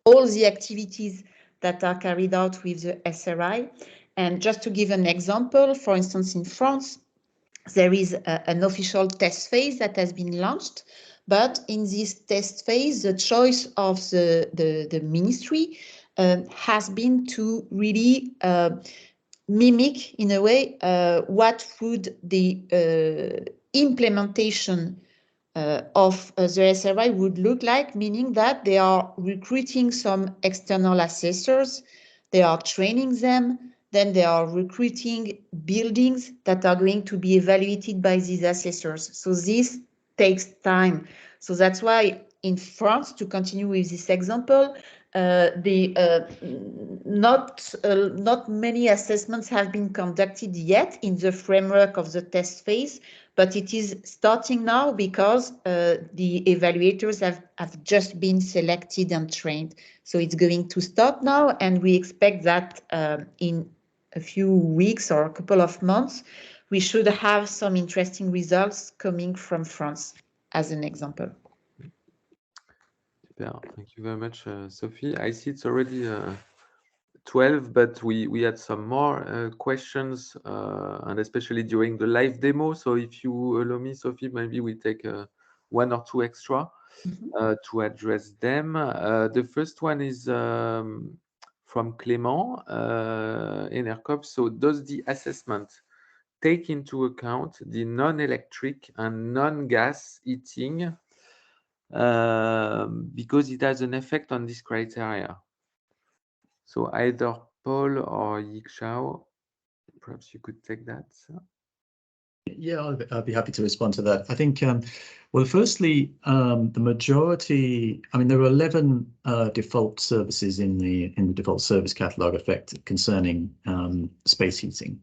all the activities that are carried out with the SRI. And just to give an example, for instance, in France, there is an official test phase that has been launched. But in this test phase, the choice of the ministry has been to really mimic, in a way, what would the implementation of the SRI would look like, meaning that they are recruiting some external assessors, they are training them, then they are recruiting buildings that are going to be evaluated by these assessors. So this takes time. So that's why in France, to continue with this example, not many assessments have been conducted yet in the framework of the test phase, but it is starting now because the evaluators have just been selected and trained. So it's going to start now, and we expect that in a few weeks or a couple of months, we should have some interesting results coming from France, as an example. Yeah, thank you very much, Sophie. I see it's already 12, but we had some more questions, and especially during the live demo. So if you allow me, Sophie, maybe we take one or two extra to address them. The first one is from Clément Enercop. So does the assessment take into account the non-electric and non-gas heating because it has an effect on this criteria? So either Paul or Yixiao, perhaps you could take that. Yeah, I'd be happy to respond to that. I think, well, firstly, the majority, I mean, there are 11 default services in the default service catalog effect concerning space heating.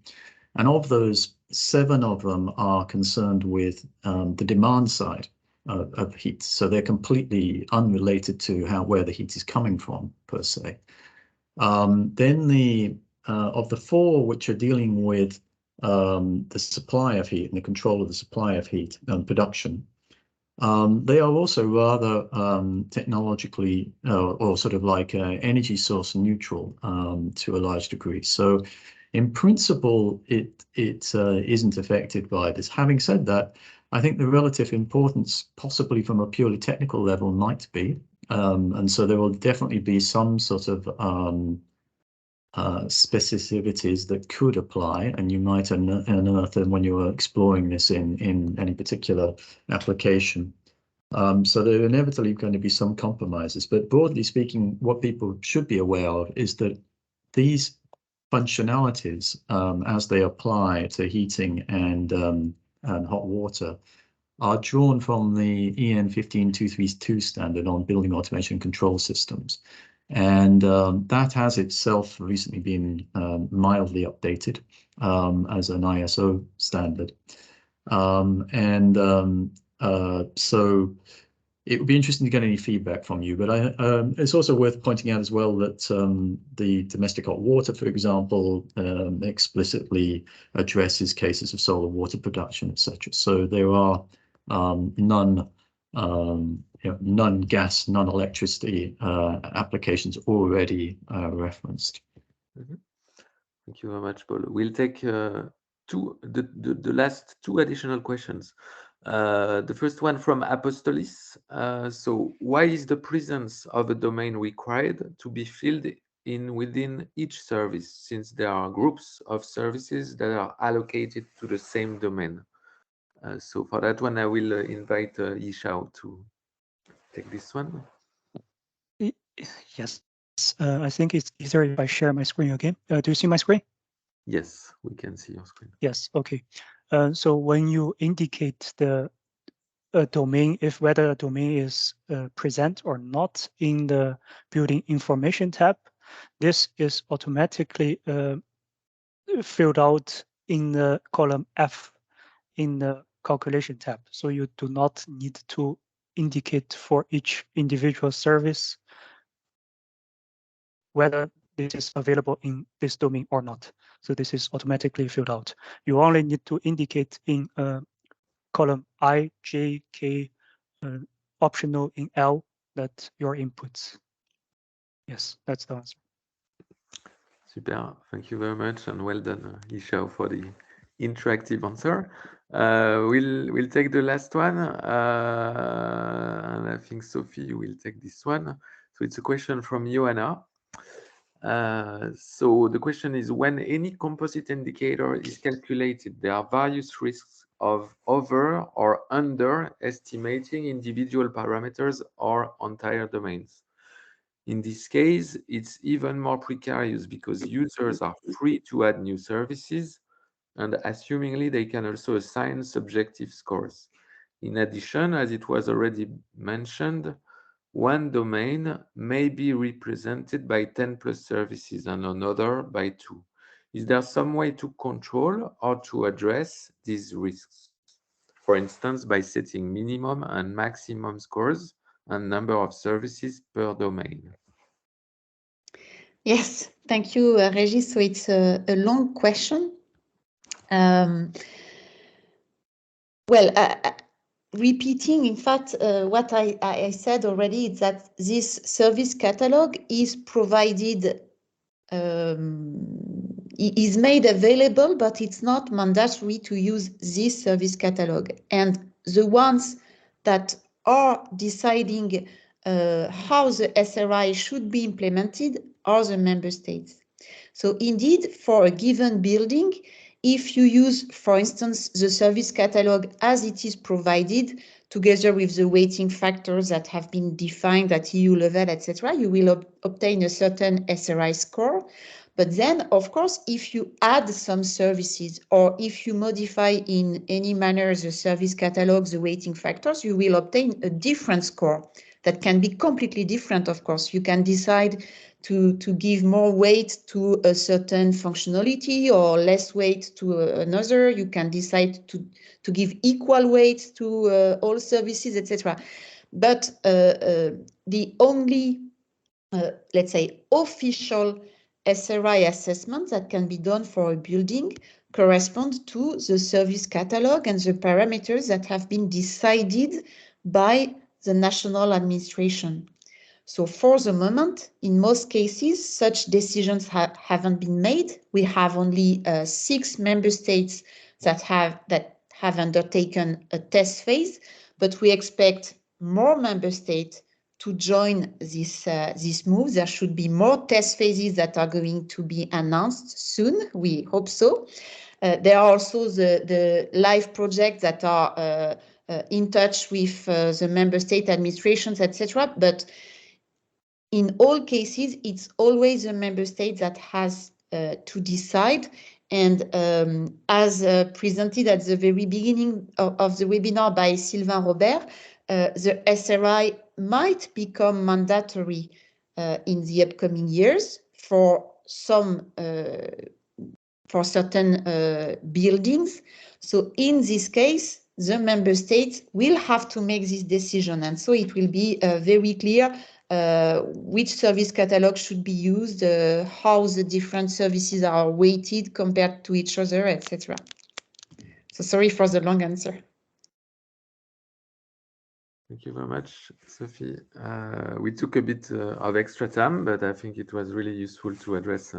And of those, 7 of them are concerned with the demand side of heat. So they're completely unrelated to where the heat is coming from, per se. Then of the 4 which are dealing with the supply of heat and the control of the supply of heat and production, they are also rather technologically or sort of like energy source neutral to a large degree. So in principle, it isn't affected by this. Having said that, I think the relative importance, possibly from a purely technical level, might be. And so there will definitely be some sort of specificities that could apply, and you might unearth them when you're exploring this in any particular application. So there are inevitably going to be some compromises, but broadly speaking, what people should be aware of is that these functionalities, as they apply to heating and hot water, are drawn from the EN 15232 standard on building automation control systems. And that has itself recently been mildly updated as an ISO standard. So it would be interesting to get any feedback from you, but it's also worth pointing out as well that the domestic hot water, for example, explicitly addresses cases of solar water production, etc. So there are non-gas, non-electricity applications already referenced. Mm-hmm. Thank you very much, Paul. We'll take the last 2 additional questions. The first one from Apostolis. So why is the presence of a domain required to be filled in within each service, since there are groups of services that are allocated to the same domain? So for that one, I will invite Yixiao to take this one. Yes, I think it's easier if I share my screen again. Do you see my screen? Yes, we can see your screen. Yes, okay. So when you indicate the domain, whether a domain is present or not in the building information tab, this is automatically filled out in the column F in the calculation tab. So you do not need to indicate for each individual service whether this is available in this domain or not. So this is automatically filled out. You only need to indicate in column I, J, K, optional in L, that your inputs. Yes, that's the answer. Super, thank you very much, and well done, Yixiao, for the interactive answer. We'll take the last one, and I think Sophie will take this one. So it's a question from Joanna. So the question is, when any composite indicator is calculated, there are various risks of over or under estimating individual parameters or entire domains. In this case, it's even more precarious because users are free to add new services, and assumingly they can also assign subjective scores. In addition, as it was already mentioned, one domain may be represented by 10 plus services and another by 2. Is there some way to control or to address these risks? For instance, by setting minimum and maximum scores and number of services per domain. Yes, thank you, Regis. So it's a long question. Repeating, in fact, what I said already is that this service catalog is provided, is made available, but it's not mandatory to use this service catalog. And the ones that are deciding how the SRI should be implemented are the member states. So indeed, for a given building, if you use, for instance, the service catalog as it is provided, together with the weighting factors that have been defined at EU level, etc., you will obtain a certain SRI score. But then, of course, if you add some services or if you modify in any manner the service catalog, the weighting factors, you will obtain a different score that can be completely different, of course. You can decide to give more weight to a certain functionality or less weight to another. You can decide to give equal weight to all services, etc. But the only, let's say, official SRI assessment that can be done for a building correspond to the service catalog and the parameters that have been decided by the national administration. So for the moment, in most cases, such decisions haven't been made. We have only 6 member states that have undertaken a test phase, but we expect more member states to join this move. There should be more test phases that are going to be announced soon. We hope so. There are also the live projects that are in touch with the member state administrations, etc. But in all cases, it's always a member state that has to decide. And as presented at the very beginning of the webinar by Sylvain Robert, the SRI might become mandatory in the upcoming years for some for certain buildings. So in this case, the member states will have to make this decision. And so it will be very clear which service catalog should be used, how the different services are weighted compared to each other, etc. So sorry for the long answer. Thank you very much, Sophie. We took a bit of extra time, but I think it was really useful to address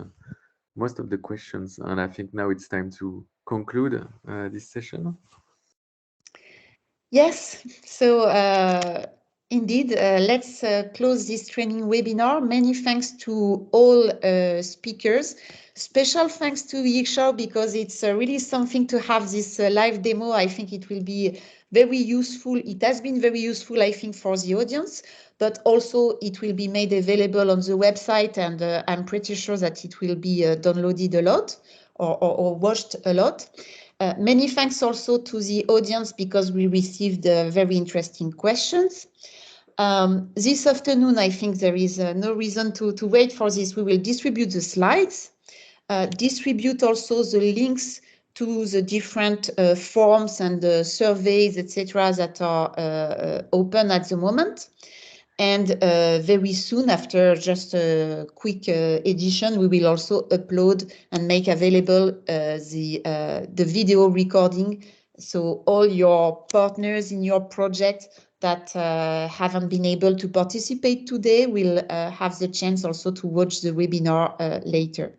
most of the questions. And I think now it's time to conclude this session. Yes, so indeed, let's close this training webinar. Many thanks to all speakers. Special thanks to Yiksha because it's really something to have this live demo. I think it will be very useful. It has been very useful, I think, for the audience, but also it will be made available on the website, and I'm pretty sure that it will be downloaded a lot or watched a lot. Many thanks also to the audience because we received very interesting questions. This afternoon, I think there is no reason to wait for this. We will distribute the slides, distribute also the links to the different forms and surveys, etc., that are open at the moment. And very soon, after just a quick edition, we will also upload and make available the video recording. So all your partners in your project that haven't been able to participate today will have the chance also to watch the webinar later.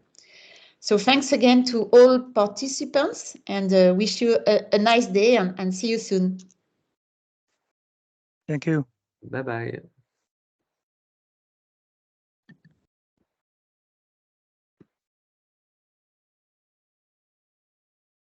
So thanks again to all participants, and wish you a nice day, and see you soon. Thank you. Bye-bye.